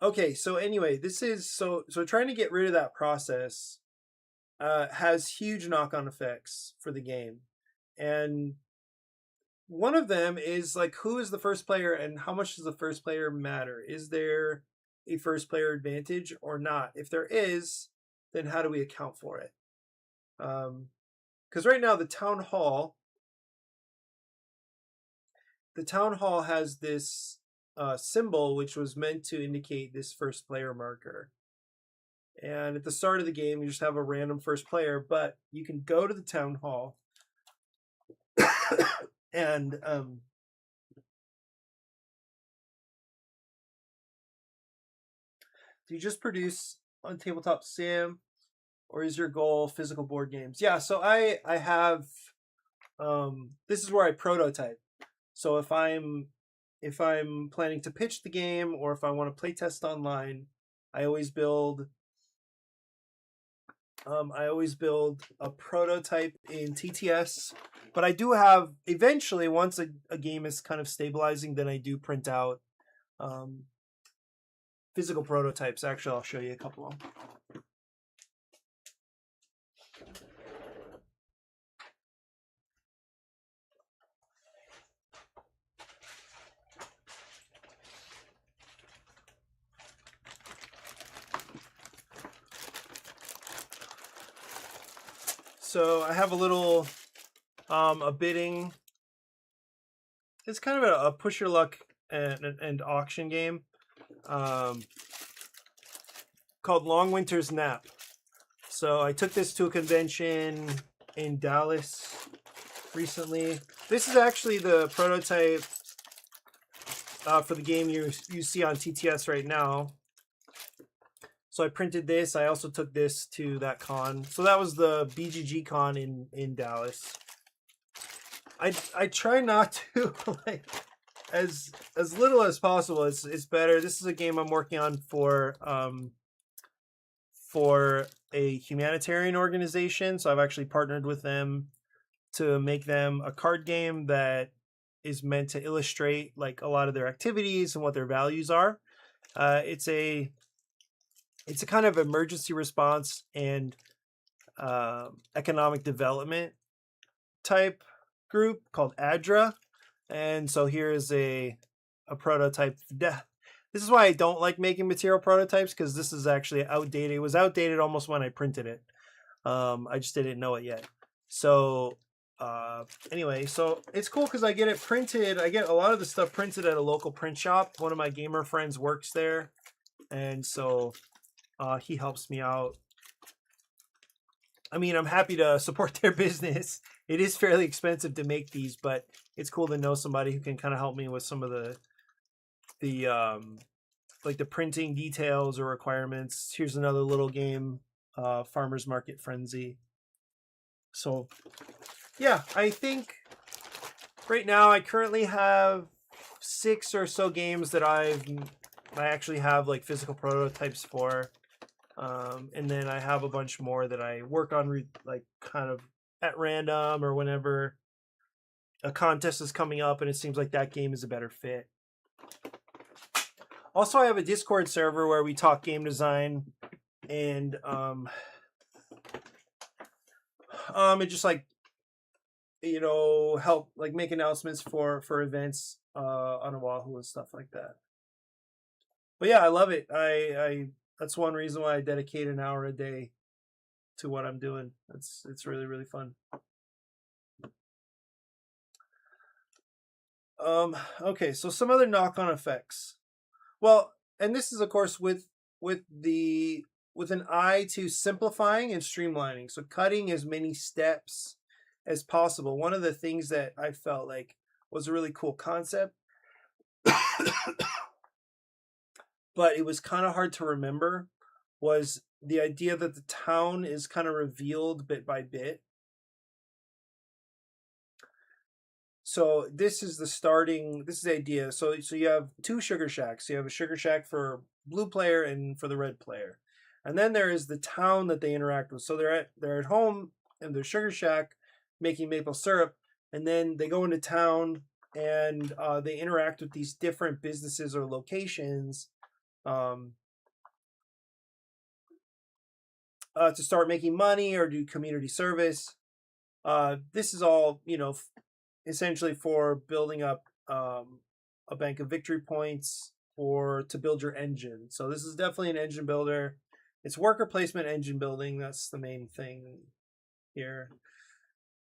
S1: okay, so anyway, this is so trying to get rid of that process has huge knock-on effects for the game. And one of them is like, who is the first player and how much does the first player matter? Is there a first player advantage or not? If there is, then how do we account for it? Because right now the town hall has this symbol which was meant to indicate this first player marker. And at the start of the game, you just have a random first player, but you can go to the town hall and do you just produce on Tabletop Sim, or is your goal physical board games? Yeah, so I have this is where I prototype. So if I'm planning to pitch the game, or if I want to play test online, I always build a prototype in TTS. But I do have, eventually, once a game is kind of stabilizing, then I do print out physical prototypes. Actually, I'll show you a couple of them. So I have a little a bidding. It's kind of a push your luck and auction game called Long Winter's Nap. So I took this to a convention in Dallas recently. This is actually the prototype for the game you see on TTS right now. So I printed this. I also took this to that con. So that was the BGG con in Dallas. I try not to like as little as possible. It's better. This is a game I'm working on for a humanitarian organization. So I've actually partnered with them to make them a card game that is meant to illustrate like a lot of their activities and what their values are. It's a kind of emergency response and economic development type group called ADRA. And so here is a prototype. This is why I don't like making material prototypes, because this is actually outdated. It was outdated almost when I printed it. I just didn't know it yet. So anyway, so it's cool because I get it printed. I get a lot of the stuff printed at a local print shop. One of my gamer friends works there, and so he helps me out. I mean, I'm happy to support their business. It is fairly expensive to make these, but it's cool to know somebody who can kind of help me with some of the like the printing details or requirements. Here's another little game, Farmers Market Frenzy. So yeah, I think right now I currently have 6 or so games that I actually have like physical prototypes for. And then I have a bunch more that I work on like kind of at random or whenever a contest is coming up and it seems like that game is a better fit. Also, I have a Discord server where we talk game design, and it just like, you know, help like make announcements for events on Oahu and stuff like that. But yeah, I love it. I that's one reason why I dedicate an hour a day to what I'm doing. It's really, really fun. Okay, so some other knock-on effects. Well, and this is of course with an eye to simplifying and streamlining. So cutting as many steps as possible. One of the things that I felt like was a really cool concept, but it was kind of hard to remember, was the idea that the town is kind of revealed bit by bit. So this is the idea. So you have 2 sugar shacks. You have a sugar shack for blue player and for the red player. And then there is the town that they interact with. So they're at home in their sugar shack making maple syrup, and then they go into town and they interact with these different businesses or locations to start making money or do community service. This is all, you know, essentially for building up a bank of victory points or to build your engine. So this is definitely an engine builder. It's worker placement engine building. That's the main thing here.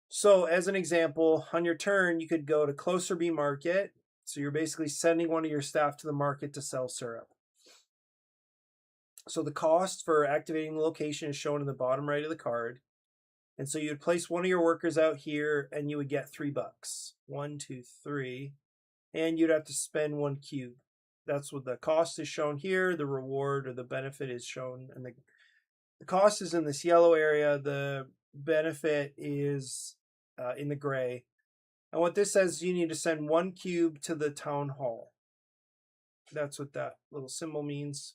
S1: So as an example, on your turn, you could go to Closerby Market. So you're basically sending one of your staff to the market to sell syrup. So the cost for activating the location is shown in the bottom right of the card. And so you'd place one of your workers out here and you would get $3. 1, 2, 3. And you'd have to spend 1 cube. That's what the cost is shown here. The reward or the benefit is shown. And the cost is in this yellow area. The benefit is in the gray. And what this says, you need to send 1 cube to the town hall. That's what that little symbol means.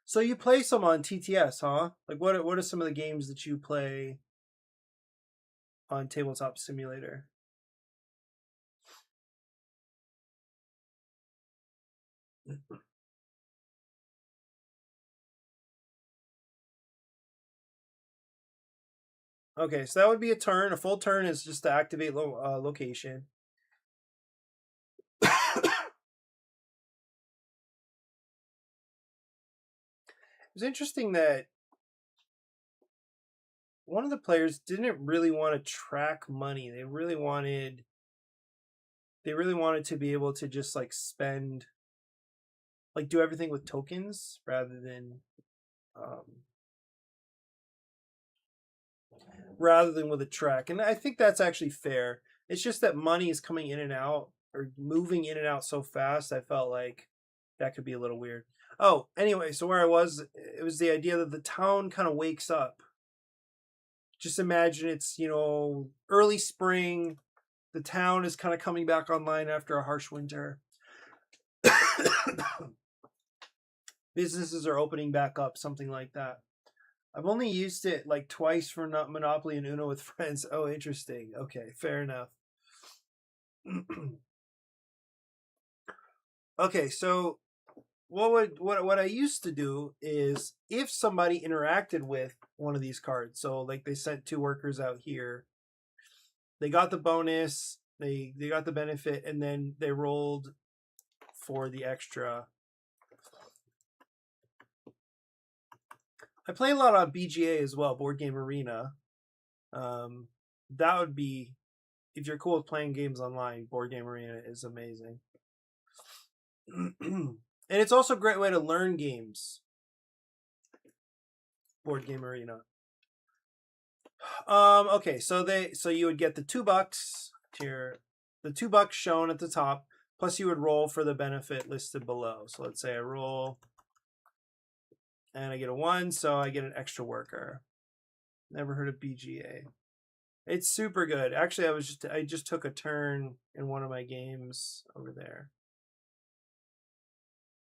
S1: So you play some on TTS, huh? Like what are some of the games that you play on Tabletop Simulator? Okay, so that would be a turn. A full turn is just to activate location. It was interesting that one of the players didn't really want to track money. They really wanted to be able to just like spend, like do everything with tokens rather than with a track. And I think that's actually fair. It's just that money is coming in and out or moving in and out so fast. I felt like that could be a little weird. Oh, anyway, so where I was, it was the idea that the town kind of wakes up. Just imagine it's, you know, early spring. The town is kind of coming back online after a harsh winter. Businesses are opening back up, something like that. I've only used it like twice for Monopoly and Uno with friends. Oh, interesting. Okay, fair enough. Okay, so what I used to do is if somebody interacted with one of these cards, so like they sent 2 workers out here, they got the bonus, they got the benefit, and then they rolled for the extra. I play a lot on BGA as well, Board Game Arena. That would be, if you're cool with playing games online, Board Game Arena is amazing. And it's also a great way to learn games. Board Game Arena. Okay, so you would get the $2 tier, the $2 shown at the top, plus you would roll for the benefit listed below. So let's say I roll and I get a 1, so I get an extra worker. Never heard of BGA. It's super good. Actually, I just took a turn in one of my games over there.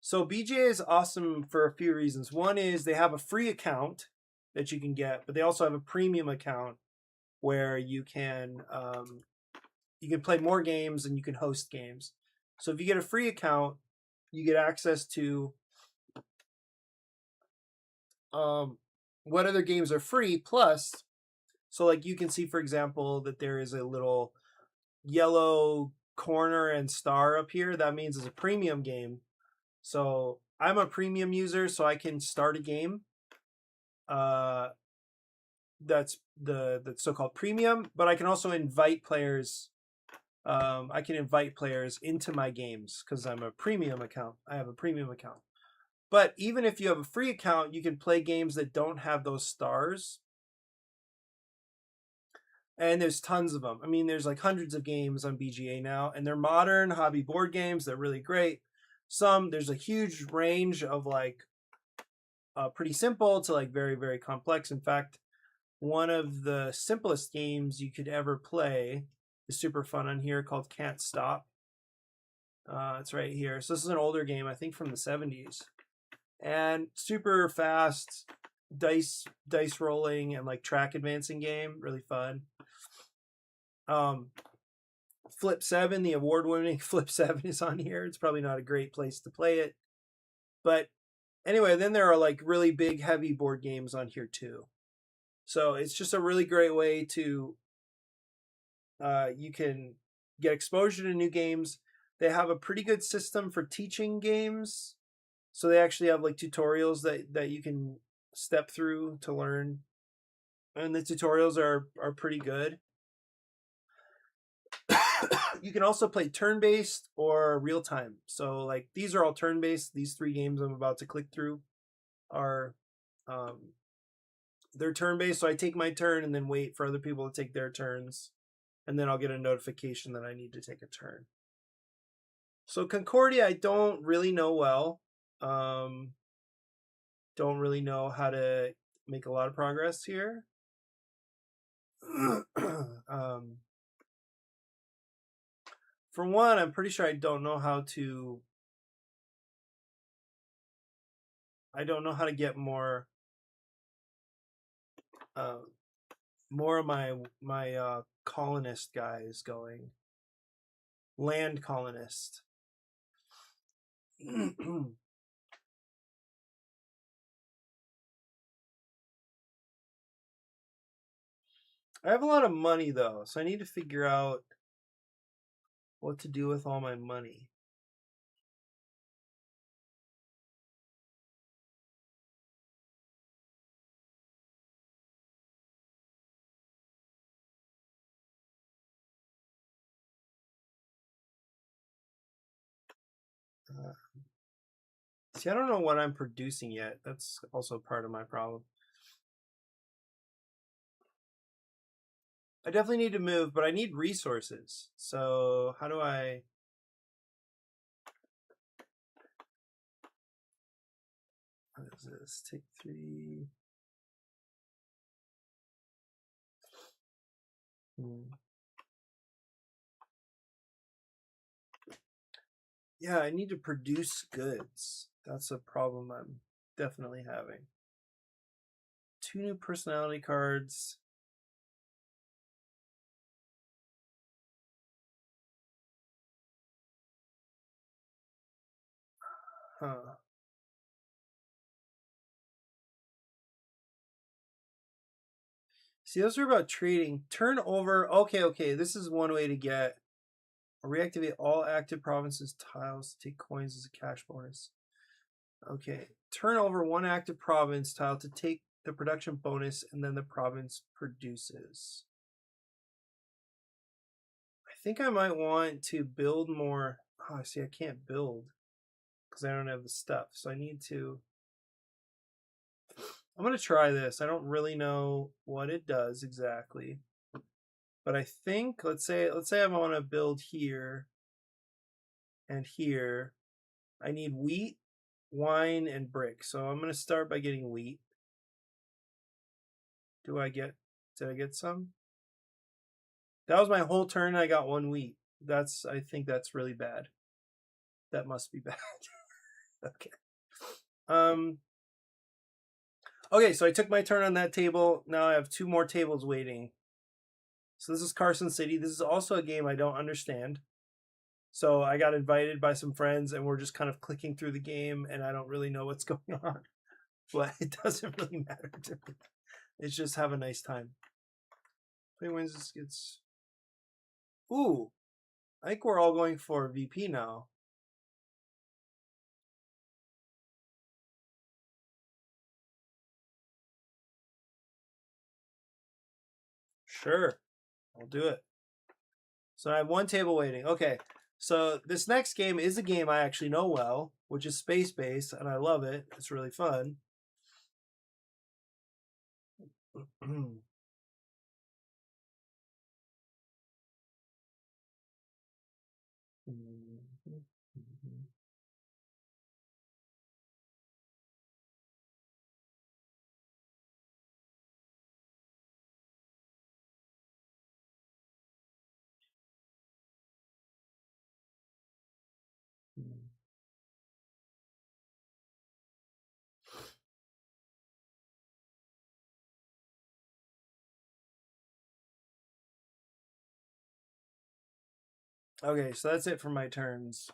S1: So BGA is awesome for a few reasons. One is they have a free account that you can get, but they also have a premium account where you can play more games and you can host games. So if you get a free account, you get access to what other games are free, plus, so like you can see, for example, that there is a little yellow corner and star up here. That means it's a premium game. So I'm a premium user, so I can start a game. That's the so-called premium, but I can also invite players. I can invite players into my games because I'm a premium account. I have a premium account. But even if you have a free account, you can play games that don't have those stars. And there's tons of them. I mean, there's like hundreds of games on BGA now, and they're modern hobby board games. They're really great. There's a huge range of like pretty simple to like very, very complex. In fact, one of the simplest games you could ever play is super fun on here, called Can't Stop. It's right here. So this is an older game, I think from the 70s. And super fast dice rolling and like track advancing game, really fun. Flip 7, the award-winning Flip 7 is on here. It's probably not a great place to play it. But anyway, then there are like really big, heavy board games on here too. So it's just a really great way to, you can get exposure to new games. They have a pretty good system for teaching games. So they actually have like tutorials that you can step through to learn. And the tutorials are pretty good. You can also play turn-based or real-time. So like these are all turn-based. These 3 games I'm about to click through are they're turn-based. So I take my turn and then wait for other people to take their turns. And then I'll get a notification that I need to take a turn. So Concordia, I don't really know well. Don't really know how to make a lot of progress here. For one, I'm pretty sure I don't know how to get more of my colonist guys going. Land colonist. I have a lot of money though, so I need to figure out what to do with all my money. See, I don't know what I'm producing yet. That's also part of my problem. I definitely need to move, but I need resources. So how do I... What is this? Take 3. Yeah, I need to produce goods. That's a problem I'm definitely having. 2 new personality cards. Huh. See, those are about trading. Turn over. Okay. This is one way to get Reactivate all active provinces tiles to take coins as a cash bonus. Okay. Turn over one active province tile to take the production bonus, and then the province produces. I think I might want to build more. Oh, see, I can't build because I don't have the stuff. So I need to. I'm going to try this. I don't really know what it does exactly. But I think, let's say I want to build here and here. I need wheat, wine, and brick. So I'm going to start by getting wheat. Did I get some? That was my whole turn. I got one wheat. I think that's really bad. That must be bad. Okay. Okay, so I took my turn on that table. Now I have 2 more tables waiting. So this is Carson City. This is also a game I don't understand. So I got invited by some friends, and we're just kind of clicking through the game, and I don't really know what's going on. But it doesn't really matter to me. It's just have a nice time. Play wins this gets. Ooh, I think we're all going for VP now. Sure, I'll do it. So I have 1 table waiting. Okay, so this next game is a game I actually know well, which is Space Base, and I love it. It's really fun. Okay, so that's it for my turns.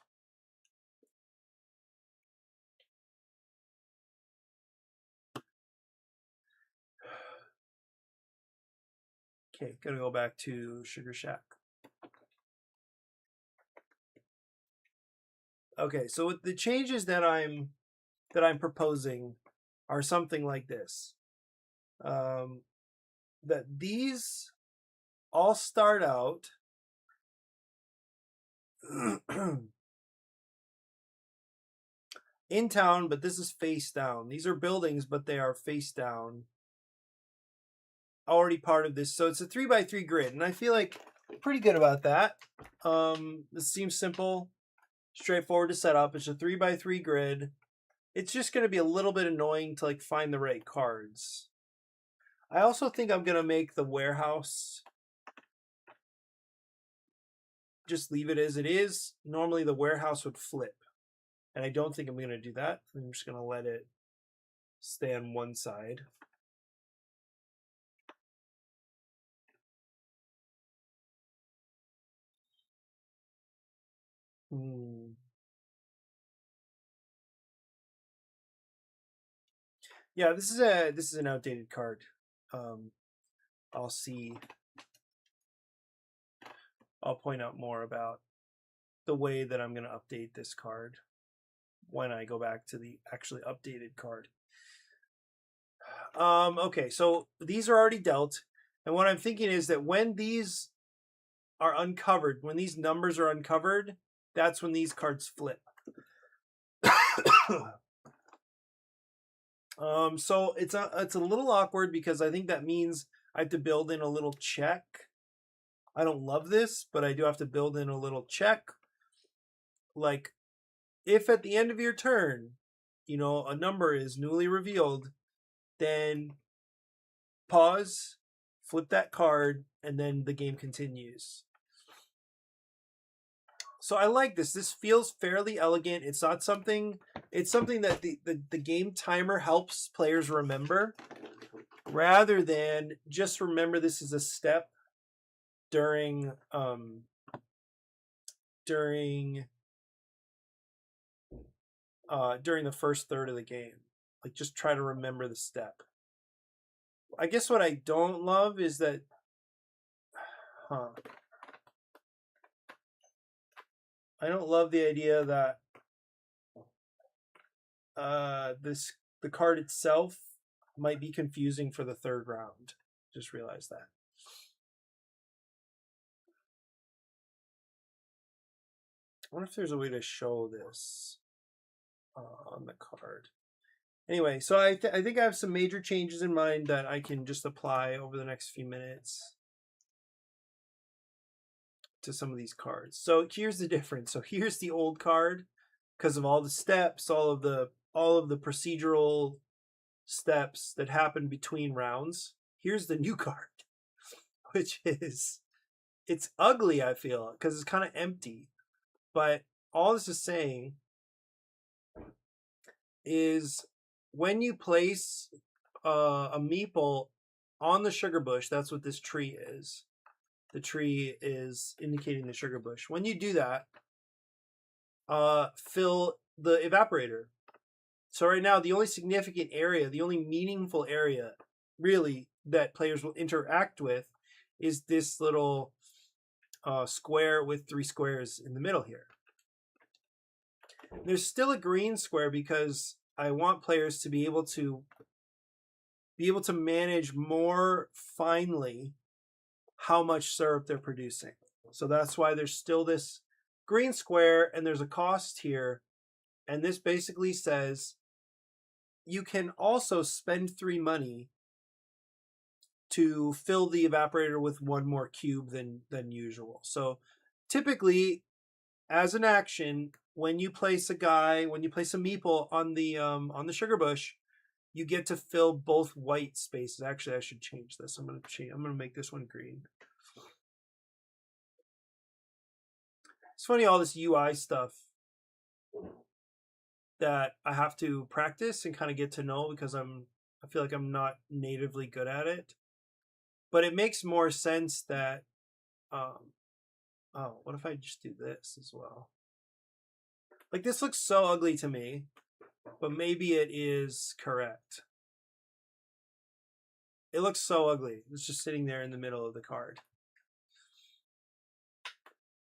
S1: Okay, gotta go back to Sugar Shack. Okay, so the changes that I'm proposing are something like this. That these all start out in town, but this is face down. These are buildings, but they are face down. Already part of this. So it's a 3x3 grid, and I feel like pretty good about that. This seems simple, straightforward to set up. It's a 3x3 grid. It's just going to be a little bit annoying to like find the right cards. I also think I'm going to make the warehouse just leave it as it is. Normally the warehouse would flip, and I don't think I'm going to do that. I'm just going to let it stay on one side. Yeah, this is an outdated card. I'll point out more about the way that I'm going to update this card when I go back to the actually updated card. Okay, so these are already dealt, and what I'm thinking is that when these are uncovered, when these numbers are uncovered, that's when these cards flip. So it's a little awkward because I think that means I have to build in a little check. I don't love this, but I do have to build in a little check. Like, if at the end of your turn, a number is newly revealed, then pause, flip that card, and then the game continues. So I like this. This feels fairly elegant. It's something that the game timer helps players remember, rather than just remember this is a step during the first third of the game. Like, just try to remember the step. I guess what I don't love is that I don't love the idea that the card itself might be confusing for the third round. Just realized that. I wonder if there's a way to show this on the card. Anyway, so I think I have some major changes in mind that I can just apply over the next few minutes to some of these cards. So here's the difference. So here's the old card because of all the steps, all of the procedural steps that happen between rounds. Here's the new card, which is, it's ugly, I feel, because it's kind of empty. But all this is saying is when you place a meeple on the sugar bush, that's what this tree is. The tree is indicating the sugar bush. When you do that, fill the evaporator. So right now, the only significant area, the only meaningful area, really, that players will interact with is this little square with 3 squares in the middle here. There's still a green square because I want players to be able to manage more finely how much syrup they're producing. So that's why there's still this green square, and there's a cost here. And this basically says you can also spend 3 money to fill the evaporator with 1 more cube than usual. So typically, as an action, when you place a meeple on the sugar bush, you get to fill both white spaces. Actually, I should change this. I'm gonna make this one green. It's funny, all this UI stuff that I have to practice and kind of get to know because I feel like I'm not natively good at it. But it makes more sense that oh, what if I just do this as well? Like, this looks so ugly to me, but maybe it is correct. It looks so ugly. It's just sitting there in the middle of the card.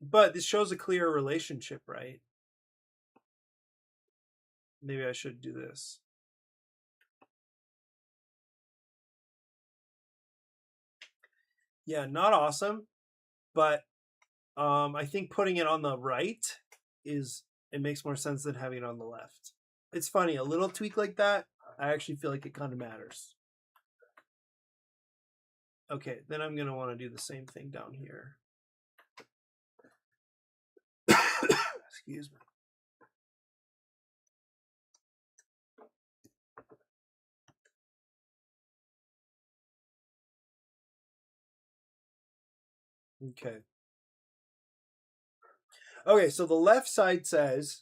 S1: But this shows a clear relationship, right? Maybe I should do this. Yeah, not awesome, but I think putting it on the right it makes more sense than having it on the left. It's funny, a little tweak like that, I actually feel like it kind of matters. Okay, then I'm going to want to do the same thing down here. Excuse me. Okay. Okay, so the left side says,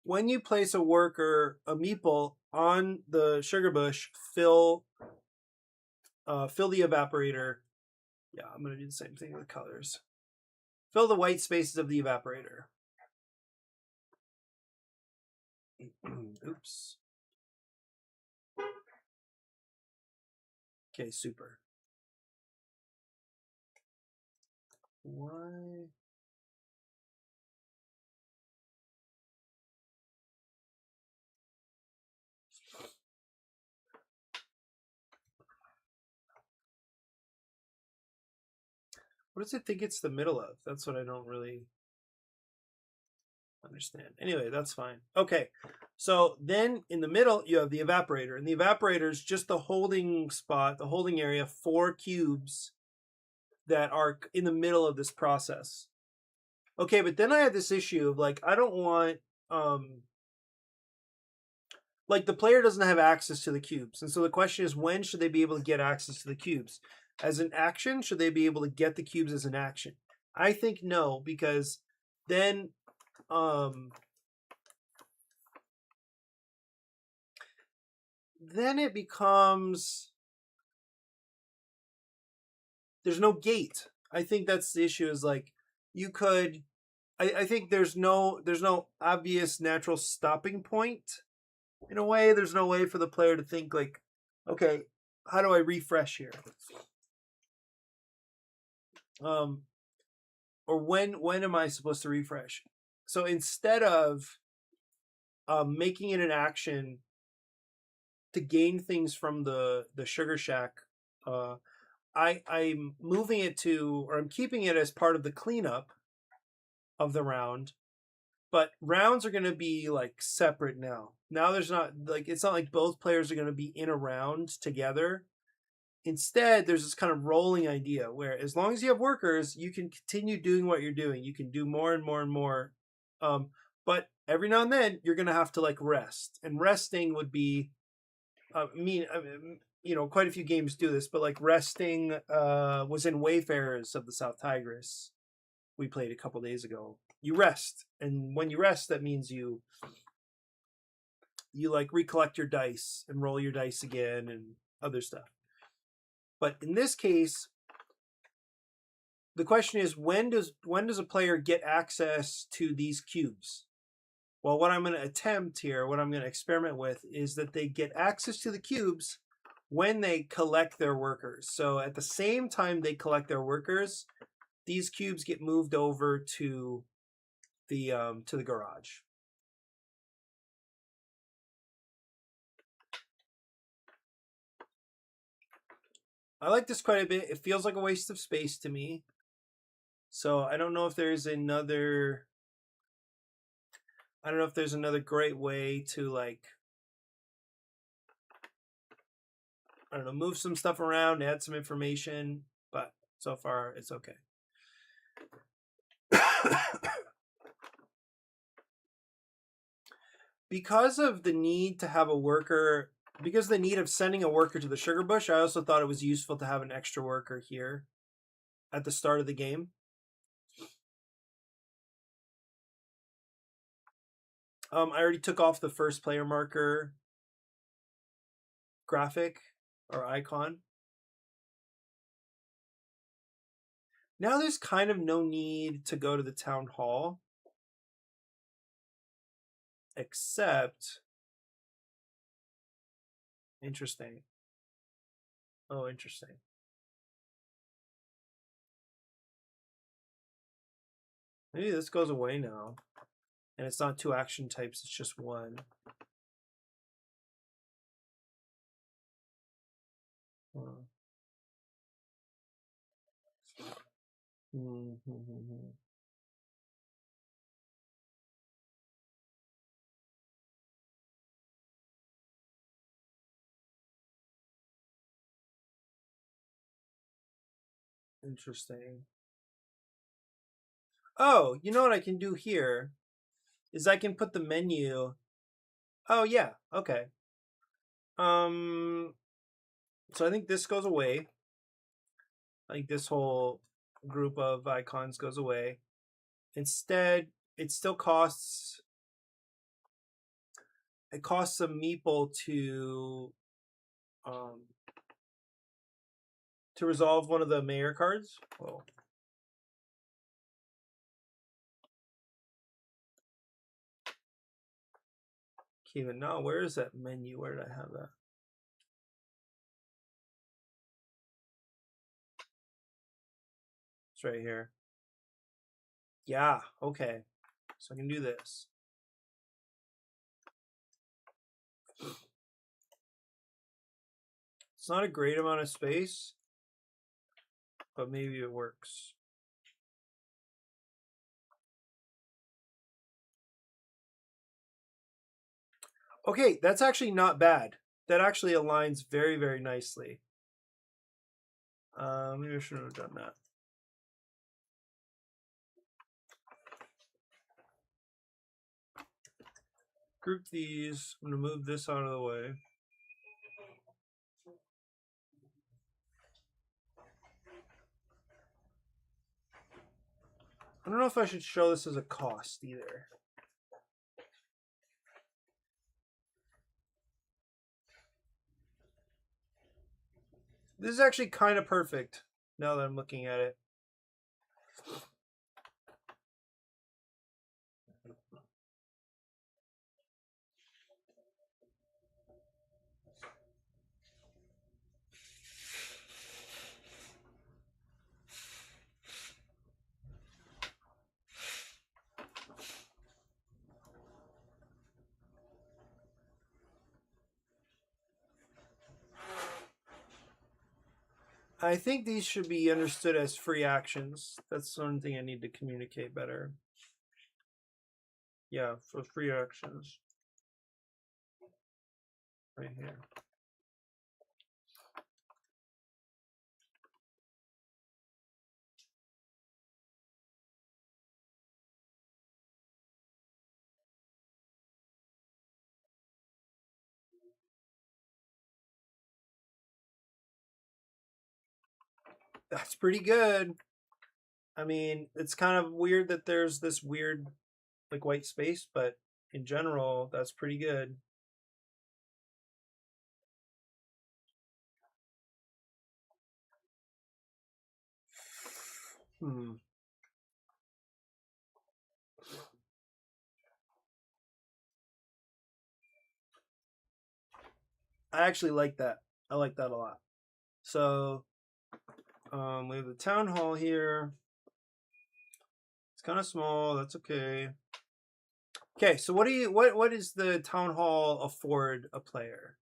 S1: when you place a meeple on the sugar bush, fill the evaporator. Yeah, I'm going to do the same thing with colors. Fill the white spaces of the evaporator. Oops. Okay, super. Why? What does it think it's the middle of? That's what I don't really understand. Anyway, that's fine. Okay, so then in the middle, you have the evaporator. And the evaporator is just the holding spot, the holding area for cubes that are in the middle of this process. Okay, but then I have this issue of, like, I don't want... like, the player doesn't have access to the cubes. And so the question is, when should they be able to get access to the cubes? As an action, should they be able to get the cubes as an action? I think no, because then it becomes, there's no gate. I think that's the issue, is like, you could, I think there's no obvious natural stopping point. In a way, there's no way for the player to think, like, okay, how do I refresh here? Or when am I supposed to refresh? So instead of making it an action to gain things from the Sugar Shack, I'm moving it to, or I'm keeping it as part of the cleanup of the round. But rounds are going to be like separate now. Now there's not like, it's not like both players are going to be in a round together. Instead, there's this kind of rolling idea where as long as you have workers, you can continue doing what you're doing. You can do more and more and more. But every now and then you're going to have to like rest, and resting would be, you know, quite a few games do this, but like resting was in Wayfarers of the South Tigris. We played a couple days ago. You rest, and when you rest, that means you like recollect your dice and roll your dice again and other stuff. But in this case, the question is, when does a player get access to these cubes? Well, what I'm going to attempt here, what I'm going to experiment with, is that they get access to the cubes when they collect their workers. So at the same time they collect their workers, these cubes get moved over to the garage. I like this quite a bit. It feels like a waste of space to me. So I don't know if there's another great way to, like, I don't know, move some stuff around, add some information, but so far it's okay. Because of the need to have a worker, because of the need of sending a worker to the sugar bush, I also thought it was useful to have an extra worker here at the start of the game. I already took off the first player marker graphic or icon. Now there's kind of no need to go to the town hall, except, interesting. Oh, interesting. Maybe this goes away now. And it's not 2 action types, it's just 1. Interesting. Oh, you know what I can do here is I can put the menu. Oh yeah, okay. So I think this goes away. I think this whole group of icons goes away. Instead, it still costs, a meeple to resolve one of the mayor cards. Whoa. Even now, where is that menu? Where did I have that? It's right here. Yeah, okay. So I can do this. It's not a great amount of space, but maybe it works. Okay, that's actually not bad. That actually aligns very, very nicely. Maybe I shouldn't have done that. Group these. I'm going to move this out of the way. I don't know if I should show this as a cost either. This is actually kind of perfect now that I'm looking at it. I think these should be understood as free actions. That's one thing I need to communicate better. Yeah, for free actions. Right here. That's pretty good. I mean, it's kind of weird that there's this weird, like, white space, but in general, that's pretty good. I actually like that. I like that a lot. So, we have the town hall here. It's kind of small. That's okay. Okay, so what does the town hall afford a player?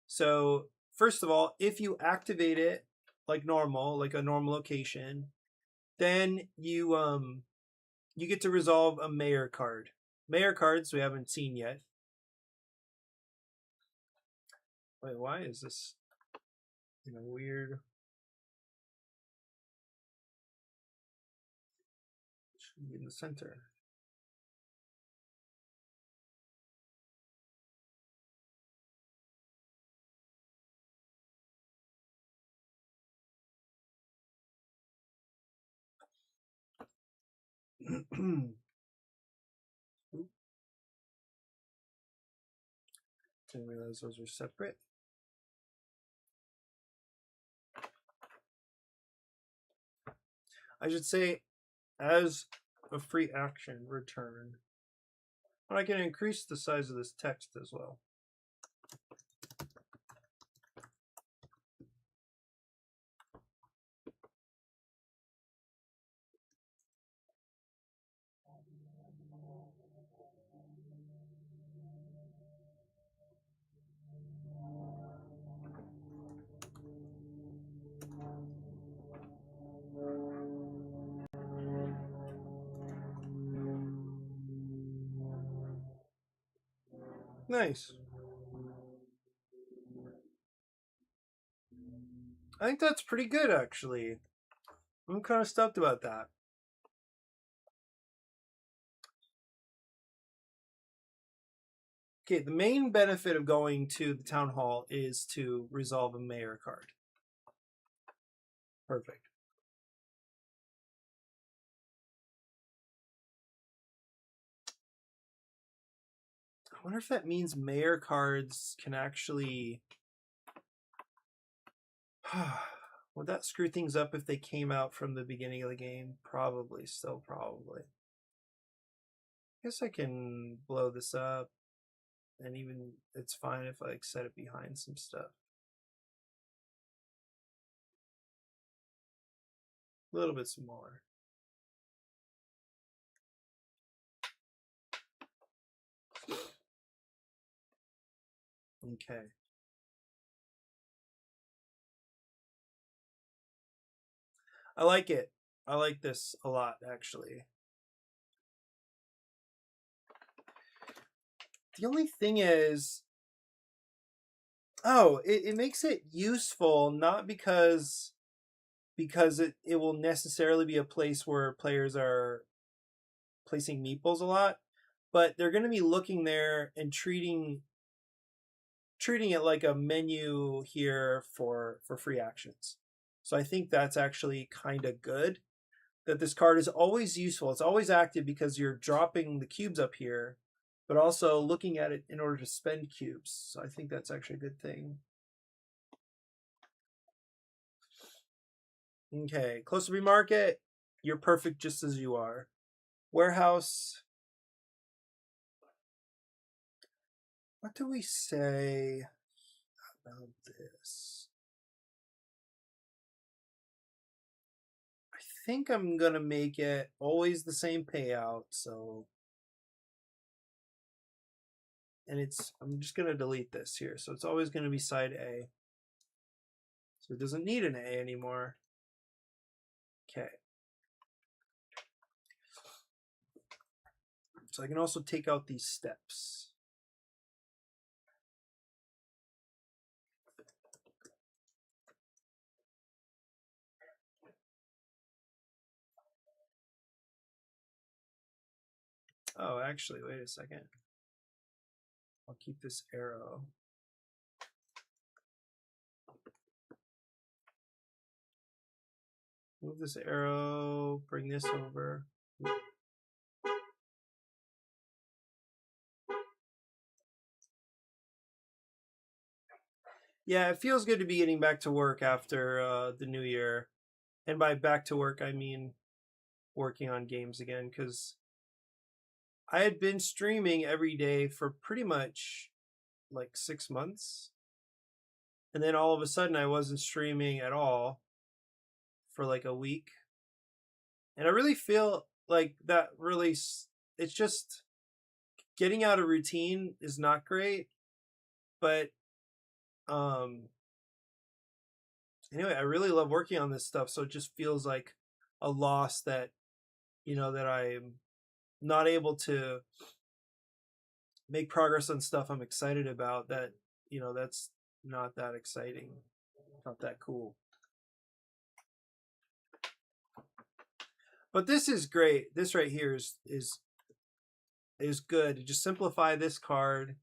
S1: So first of all, if you activate it like normal, like a normal location, then you get to resolve a mayor card. Mayor cards we haven't seen yet. Wait, why is this in a weird? Should be in the center. Didn't realize those were separate. I should say, as a free action return, but I can increase the size of this text as well. Nice. I think that's pretty good, actually. I'm kind of stoked about that. Okay, the main benefit of going to the town hall is to resolve a mayor card. Perfect. I wonder if that means mayor cards can actually. Would that screw things up if they came out from the beginning of the game? Probably, still probably. I guess I can blow this up, and even it's fine if I like set it behind some stuff. A little bit smaller. Okay. I like it. I like this a lot, actually. The only thing is, it makes it useful not because it will necessarily be a place where players are placing meeples a lot, but they're going to be looking there and treating it like a menu here for free actions. So I think that's actually kind of good that this card is always useful. It's always active because you're dropping the cubes up here, but also looking at it in order to spend cubes. So I think that's actually a good thing. Okay, Closterby Market, you're perfect just as you are. Warehouse, what do we say about this? I think I'm gonna make it always the same payout, so and I'm just gonna delete this here, so it's always gonna be side A. So it doesn't need an A anymore. Okay. So I can also take out these steps. Oh, actually, wait a second. I'll keep this arrow. Move this arrow, bring this over. Yeah, it feels good to be getting back to work after the new year. And by back to work, I mean working on games again, because I had been streaming every day for pretty much like 6 months. And then all of a sudden, I wasn't streaming at all for like a week. And I really feel like that really, it's just getting out of routine is not great. But anyway, I really love working on this stuff. So it just feels like a loss that, that I'm not able to make progress on stuff I'm excited about, that, that's not that exciting, not that cool. But this is great. This right here is good. Just simplify this card.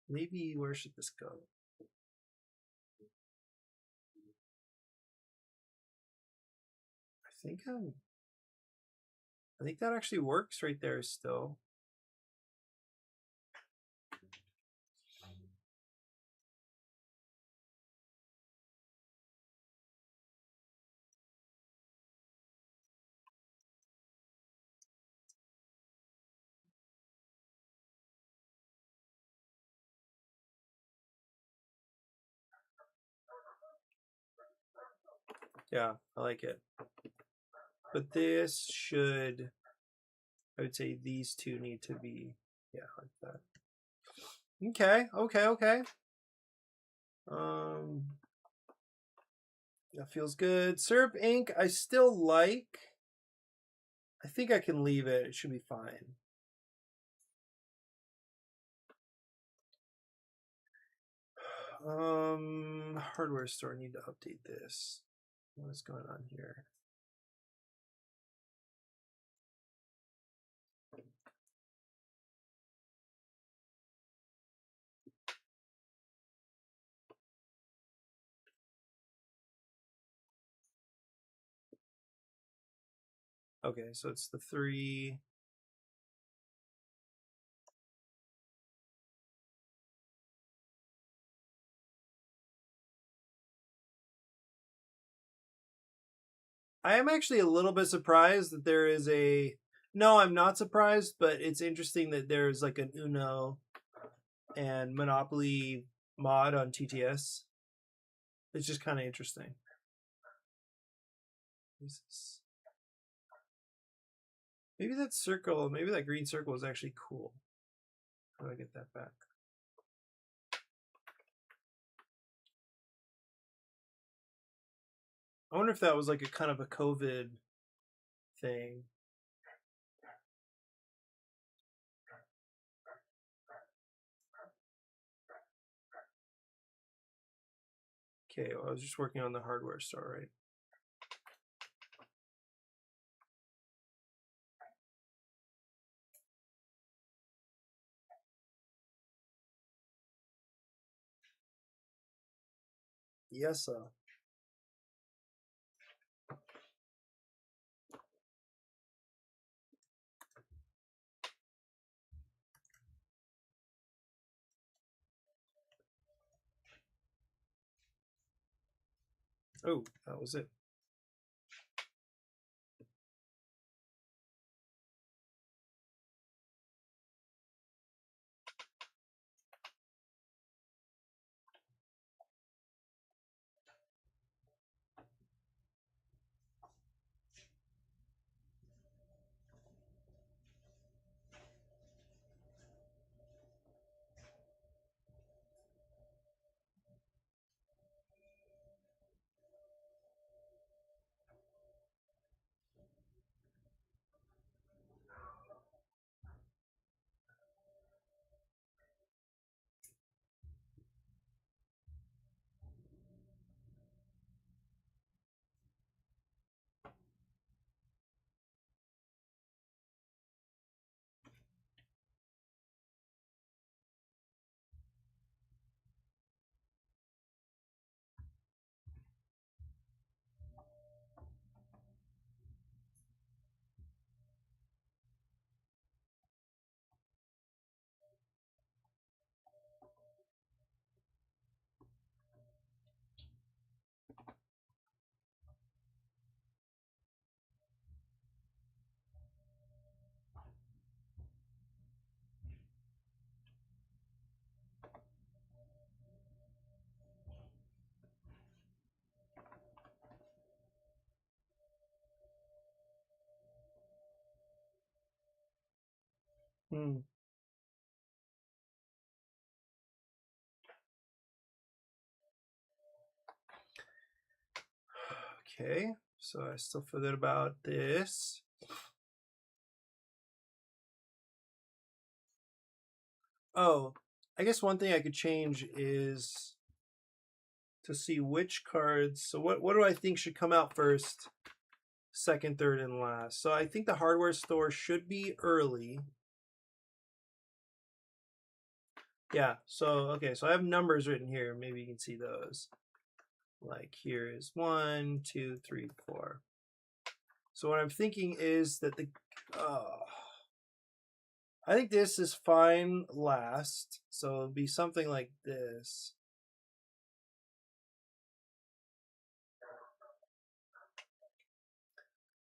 S1: Maybe where should this go? I think that actually works right there still. Yeah, I like it. But this should, I would say these two need to be, yeah, like that. Okay. That feels good. Syrup ink, I still like. I think I can leave it. It should be fine. Hardware store, need to update this. What is going on here? Okay, so it's the 3. I am actually a little bit surprised that there is a. No, I'm not surprised, but it's interesting that there's like an Uno and Monopoly mod on TTS. It's just kind of interesting. Maybe that circle, maybe that green circle is actually cool. How do I get that back? I wonder if that was like a kind of a COVID thing. Okay, well, I was just working on the hardware store, right? Yes, sir. Oh, that was it. Hmm. Okay, so I still feel good about this. Oh, I guess one thing I could change is to see which cards. So what do I think should come out first, second, third, and last? So I think the hardware store should be early. Yeah, so okay, so I have numbers written here. Maybe you can see those. Like here is 1, 2, 3, 4. So what I'm thinking is that I think this is fine last. So it'll be something like this.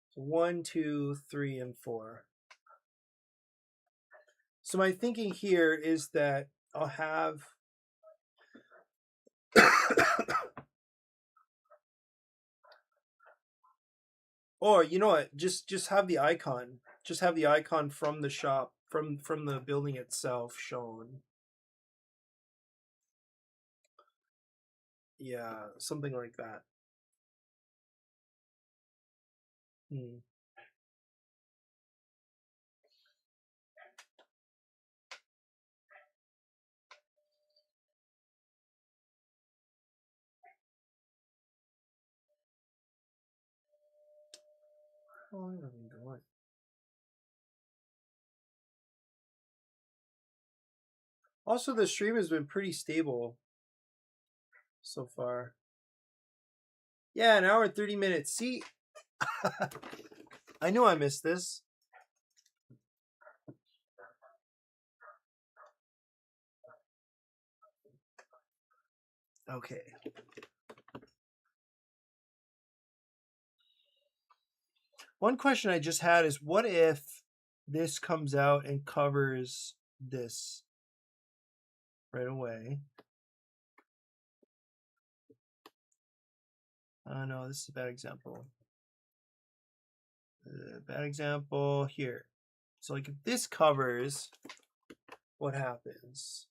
S1: So 1, 2, 3, and 4. So my thinking here is that I'll have or you know what, just have the icon. Just have the icon from the shop, from the building itself shown. Yeah, something like that. Hmm. Oh, I don't even know. Also, the stream has been pretty stable so far. Yeah, an hour and 30 minutes. See, I knew I missed this. Okay. One question I just had is what if this comes out and covers this right away? No, this is a bad example. Bad example here. So like if this covers, what happens?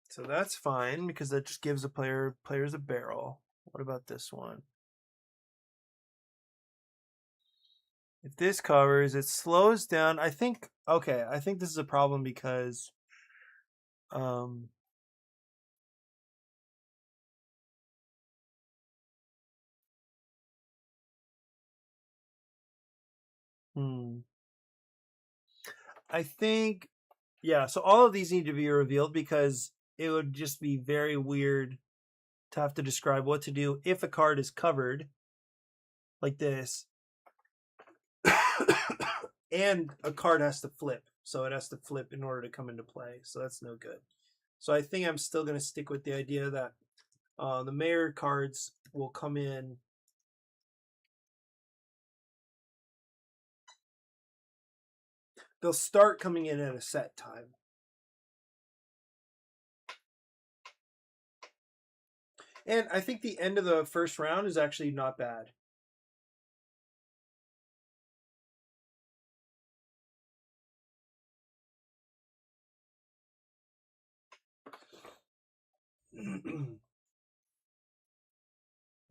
S1: So that's fine because that just gives the players a barrel. What about this one? If this covers, it slows down. I think this is a problem because um hmm, I think yeah, so all of these need to be revealed because it would just be very weird to have to describe what to do if a card is covered like this and a card has to flip. So it has to flip in order to come into play. So that's no good. So I think I'm still going to stick with the idea that the mayor cards will come in. They'll start coming in at a set time. And I think the end of the first round is actually not bad.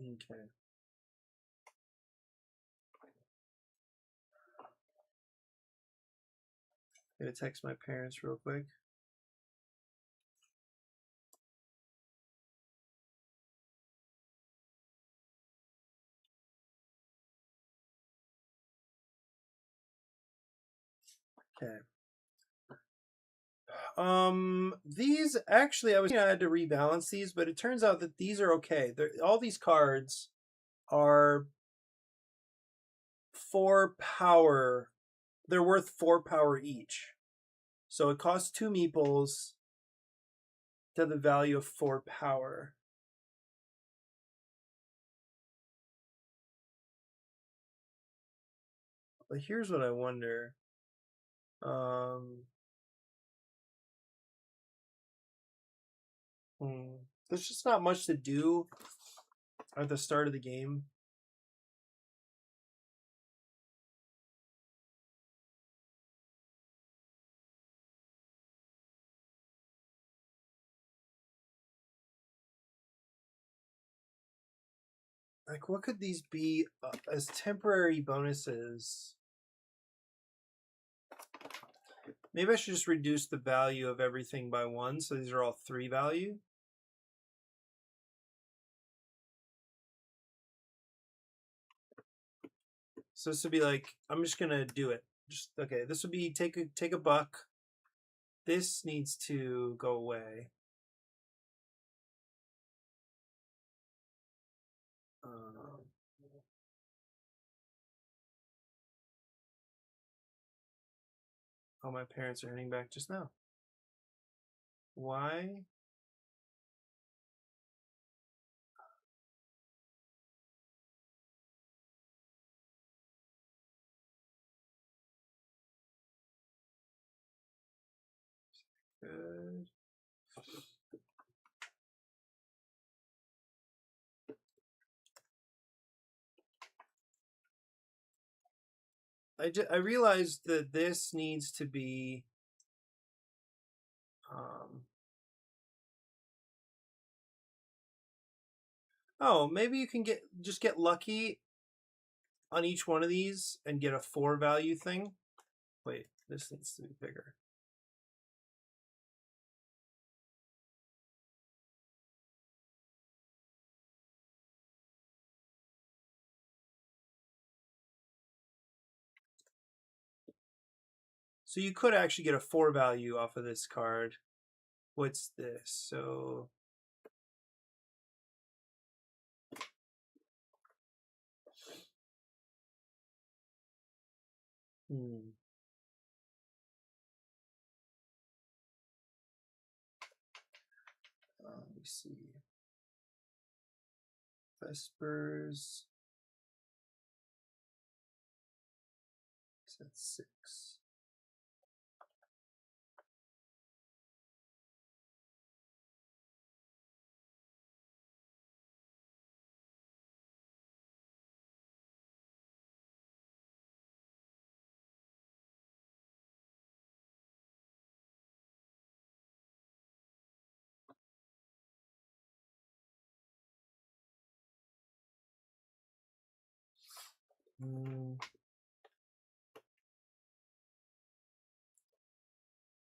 S1: Okay. I'm gonna text my parents real quick. Okay. These actually, I was thinking I had to rebalance these, but it turns out that these are okay. All these cards are 4 power. They're worth 4 power each. So it costs 2 meeples to the value of 4 power. But here's what I wonder. There's just not much to do at the start of the game. Like, what could these be as temporary bonuses? Maybe I should just reduce the value of everything by 1, so these are all 3 value. So this would be like, I'm just gonna do it. Just okay. This would be take a buck. This needs to go away. Oh, my parents are heading back just now. Why? Good. I realized that this needs to be oh, maybe you can just get lucky on each one of these and get a 4 value thing. Wait, this needs to be bigger. So you could actually get a 4 value off of this card. What's this? So let me see. Vespers. That's 6.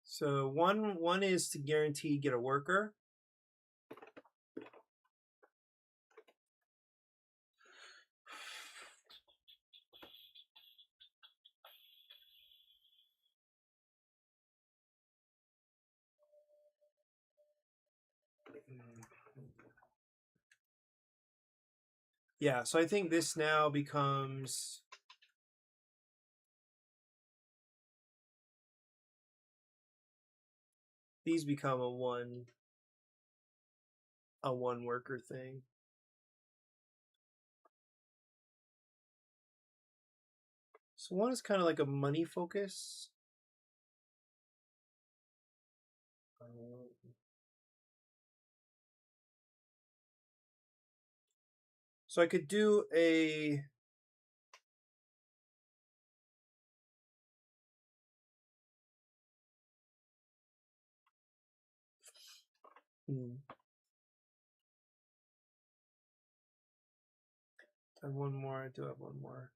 S1: So one is to guarantee get a worker. Yeah, so I think this now becomes these become a one worker thing. So one is kind of like a money focus. So I could do a I have one more. I do have one more.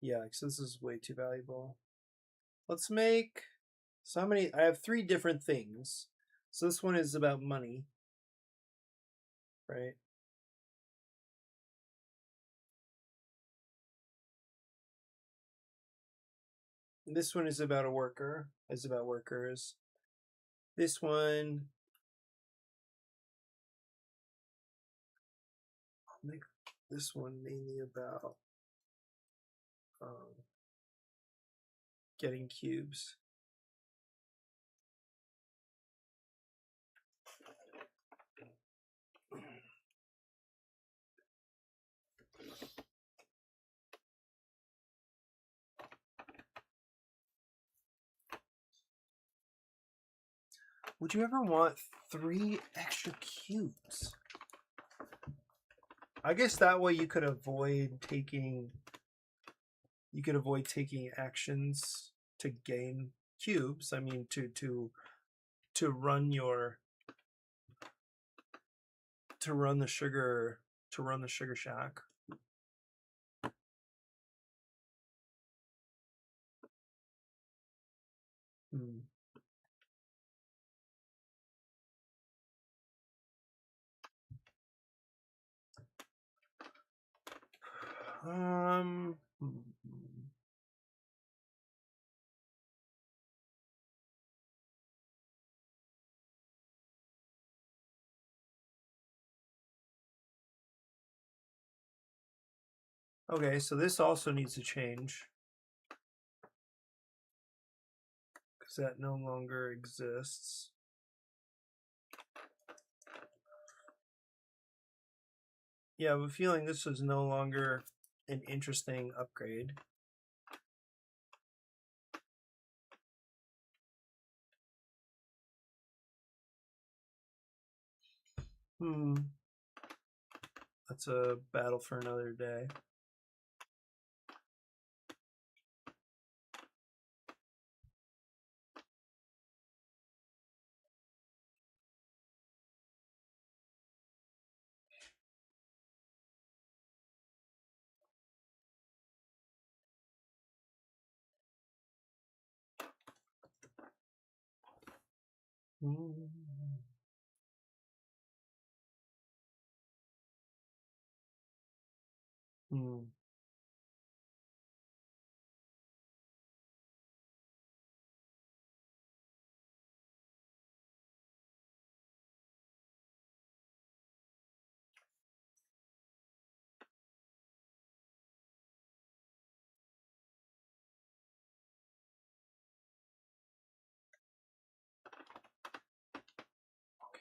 S1: Yeah, so this is way too valuable. Let's make so how many? I have 3 different things. So this one is about money, right? This one is about a worker. Is about workers. This one, I'll make this one mainly about getting cubes. Would you ever want 3 extra cubes? I guess that way you could avoid taking actions to gain cubes. I mean to run your to run the sugar shack. Hmm. Hmm. Okay, so this also needs to change because that no longer exists. Yeah, I have a feeling this is no longer an interesting upgrade. That's a battle for another day.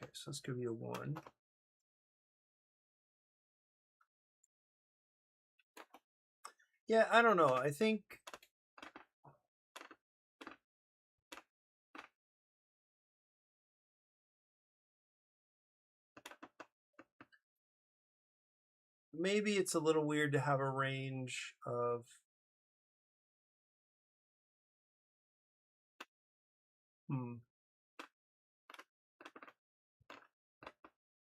S1: Okay, so let's give you a 1. Yeah, I don't know. I think maybe it's a little weird to have a range of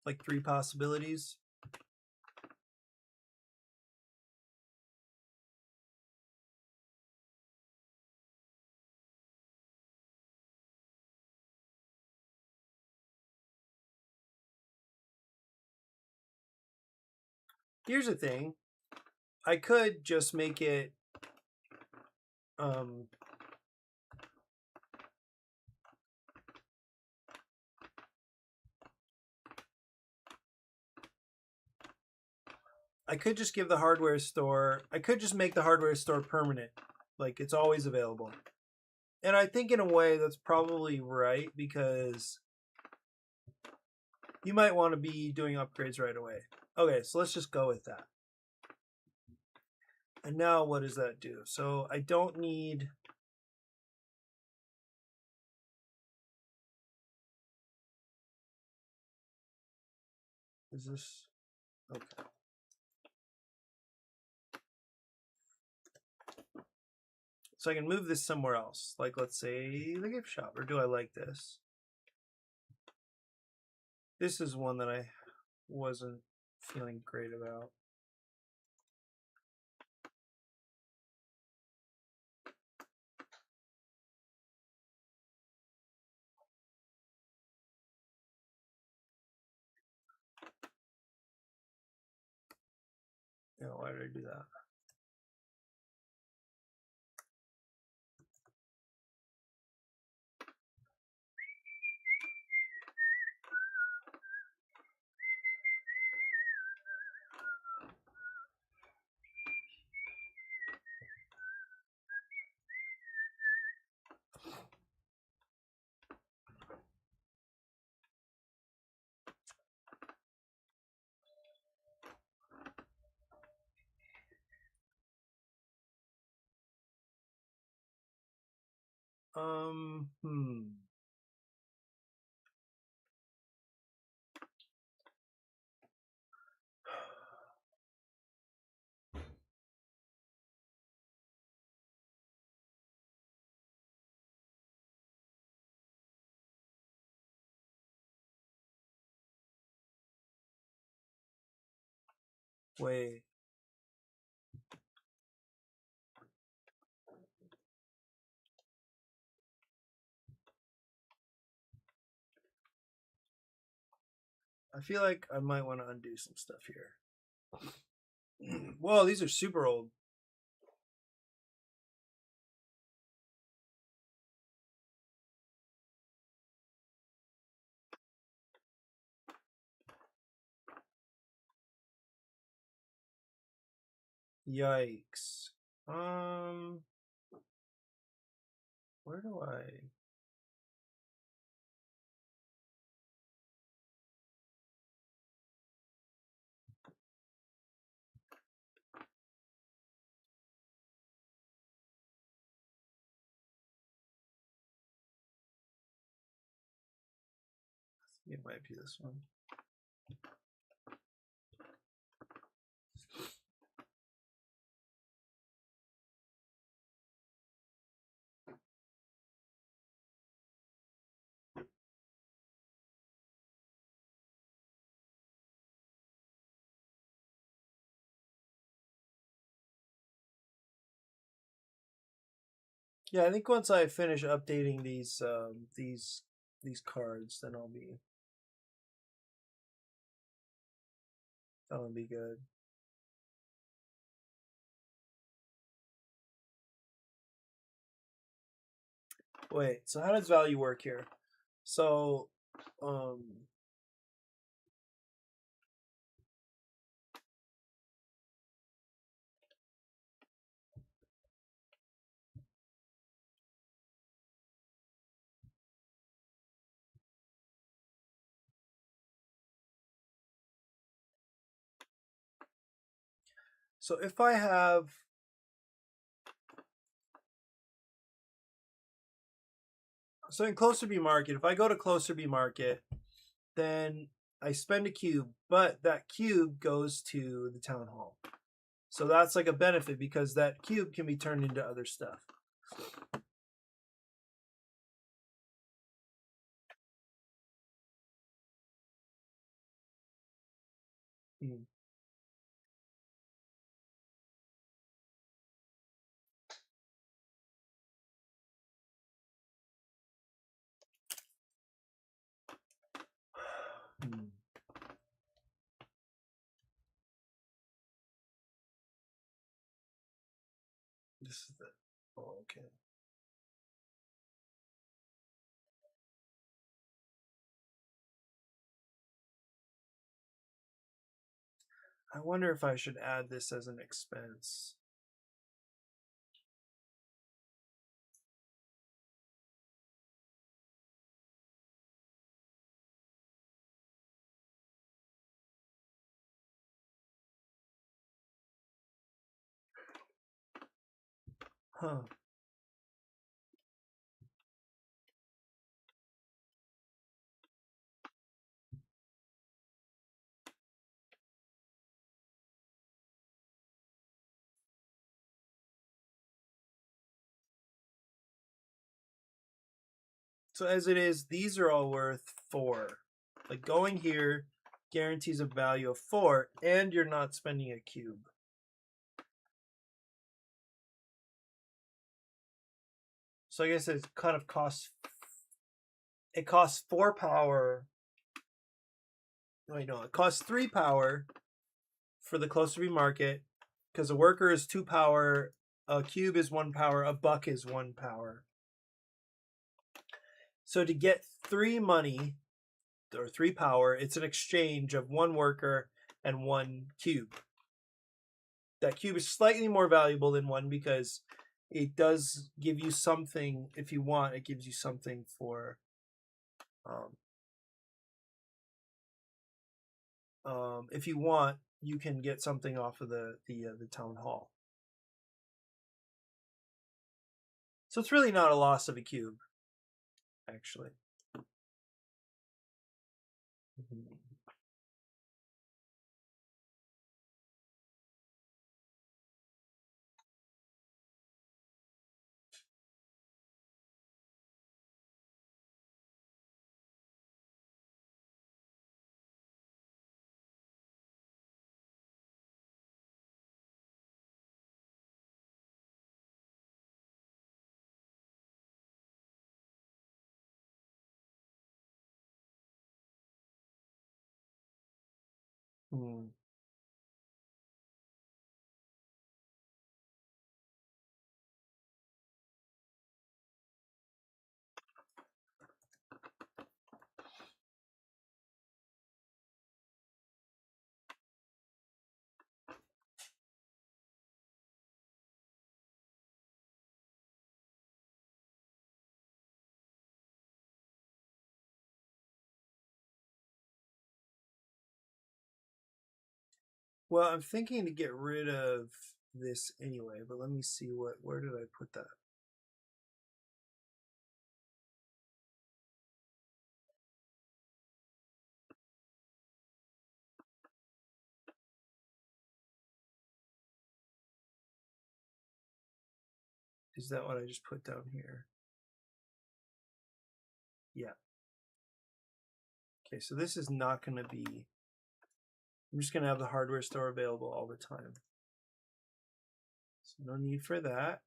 S1: like 3 possibilities. Here's the thing. I could just make it I could just give the hardware store, I could just make the hardware store permanent. Like it's always available. And I think in a way that's probably right because you might want to be doing upgrades right away. Okay, so let's just go with that. And now what does that do? So I don't need... Is this... Okay. So I can move this somewhere else. Like let's say the gift shop. Or do I like this? This is one that I wasn't feeling great about. Yeah, why did I do that? Hmm. Wait. I feel like I might want to undo some stuff here. Whoa, these are super old. Yikes. Where do I... It might be this one. Yeah, I think once I finish updating these cards, then that'll be good. Wait, so how does value work here? So, so if I have... So in Closerby Market, if I go to Closerby Market, then I spend a cube, but that cube goes to the town hall. So that's like a benefit because that cube can be turned into other stuff. Hmm. Hmm. This is the... Oh, okay. I wonder if I should add this as an expense. Huh. So as it is, these are all worth 4. Like going here guarantees a value of 4, and you're not spending a cube. So I guess it kind of costs... It costs 4 power. Wait, no, it costs 3 power for the Closerby Market because a worker is 2 power, a cube is 1 power, a buck is 1 power. So to get 3 money or 3 power, it's an exchange of 1 worker and 1 cube. That cube is slightly more valuable than 1 because it does give you something. If you want, it gives you something for if you want, you can get something off of the town hall. So it's really not a loss of a cube, actually. Mm-hmm. Hmm. Well, I'm thinking to get rid of this anyway, but let me see where did I put that? Is that what I just put down here? Yeah. Okay, so this is not going to be, I'm just going to have the hardware store available all the time. So no need for that.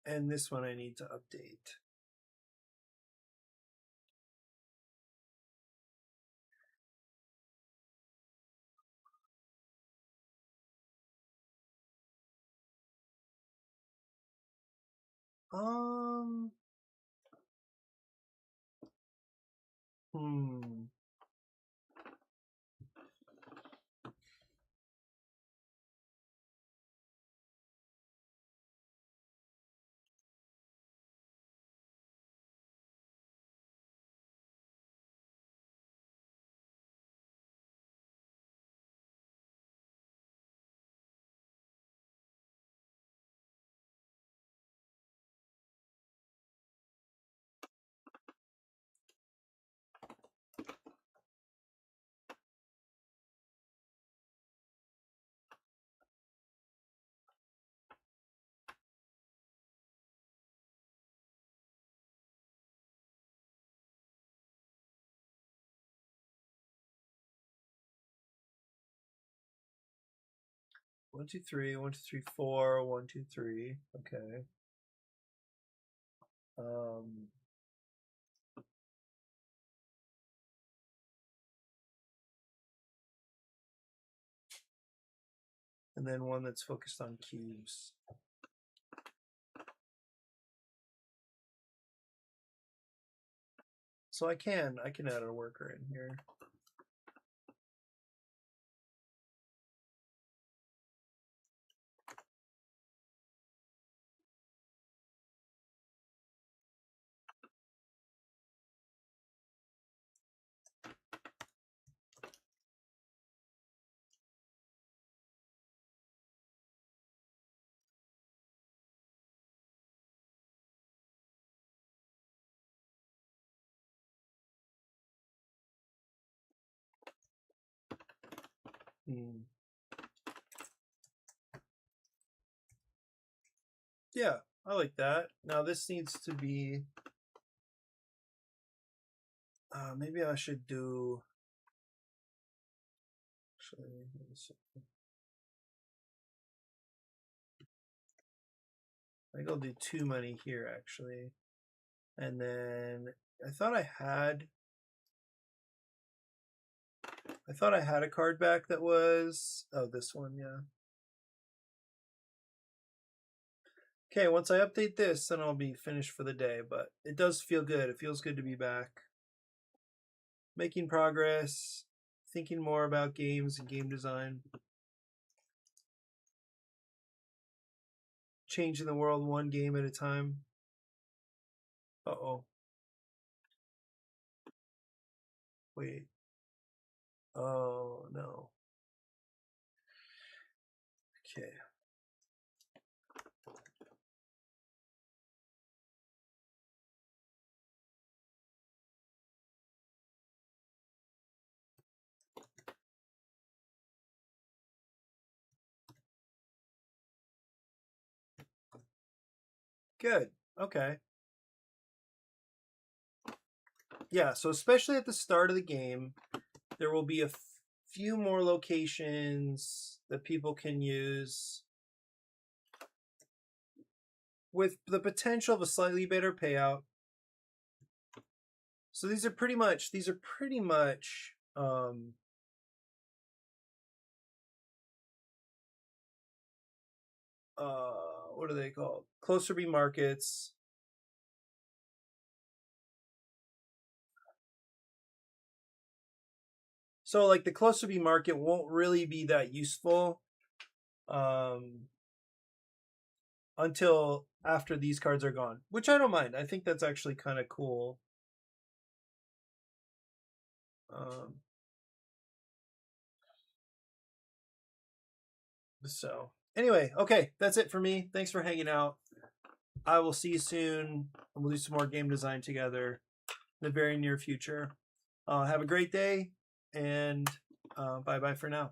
S1: And this one I need to update. Hmm. One, two, three, 1, 2, 3, 4, 1, 2, 3. Okay. And then one that's focused on cubes. So I can add a worker in here. Hmm. Yeah, I like that. Now this needs to be. Maybe I should do. Actually, I think I'll do 2 money here actually, and then I thought I had a card back that was this one, yeah. Okay, once I update this, then I'll be finished for the day. But it does feel good. It feels good to be back, making progress, thinking more about games and game design, changing the world one game at a time. Uh-oh. Wait. Oh, no. Okay. Good. Okay. yeah, so especially at the start of the game, there will be a few more locations that people can use with the potential of a slightly better payout. So these are pretty much what are they called? Closer B markets. So like the closer B market won't really be that useful until after these cards are gone, which I don't mind. I think that's actually kind of cool. So anyway, okay, that's it for me. Thanks for hanging out. I will see you soon. We'll do some more game design together in the very near future. Have a great day, and bye-bye for now.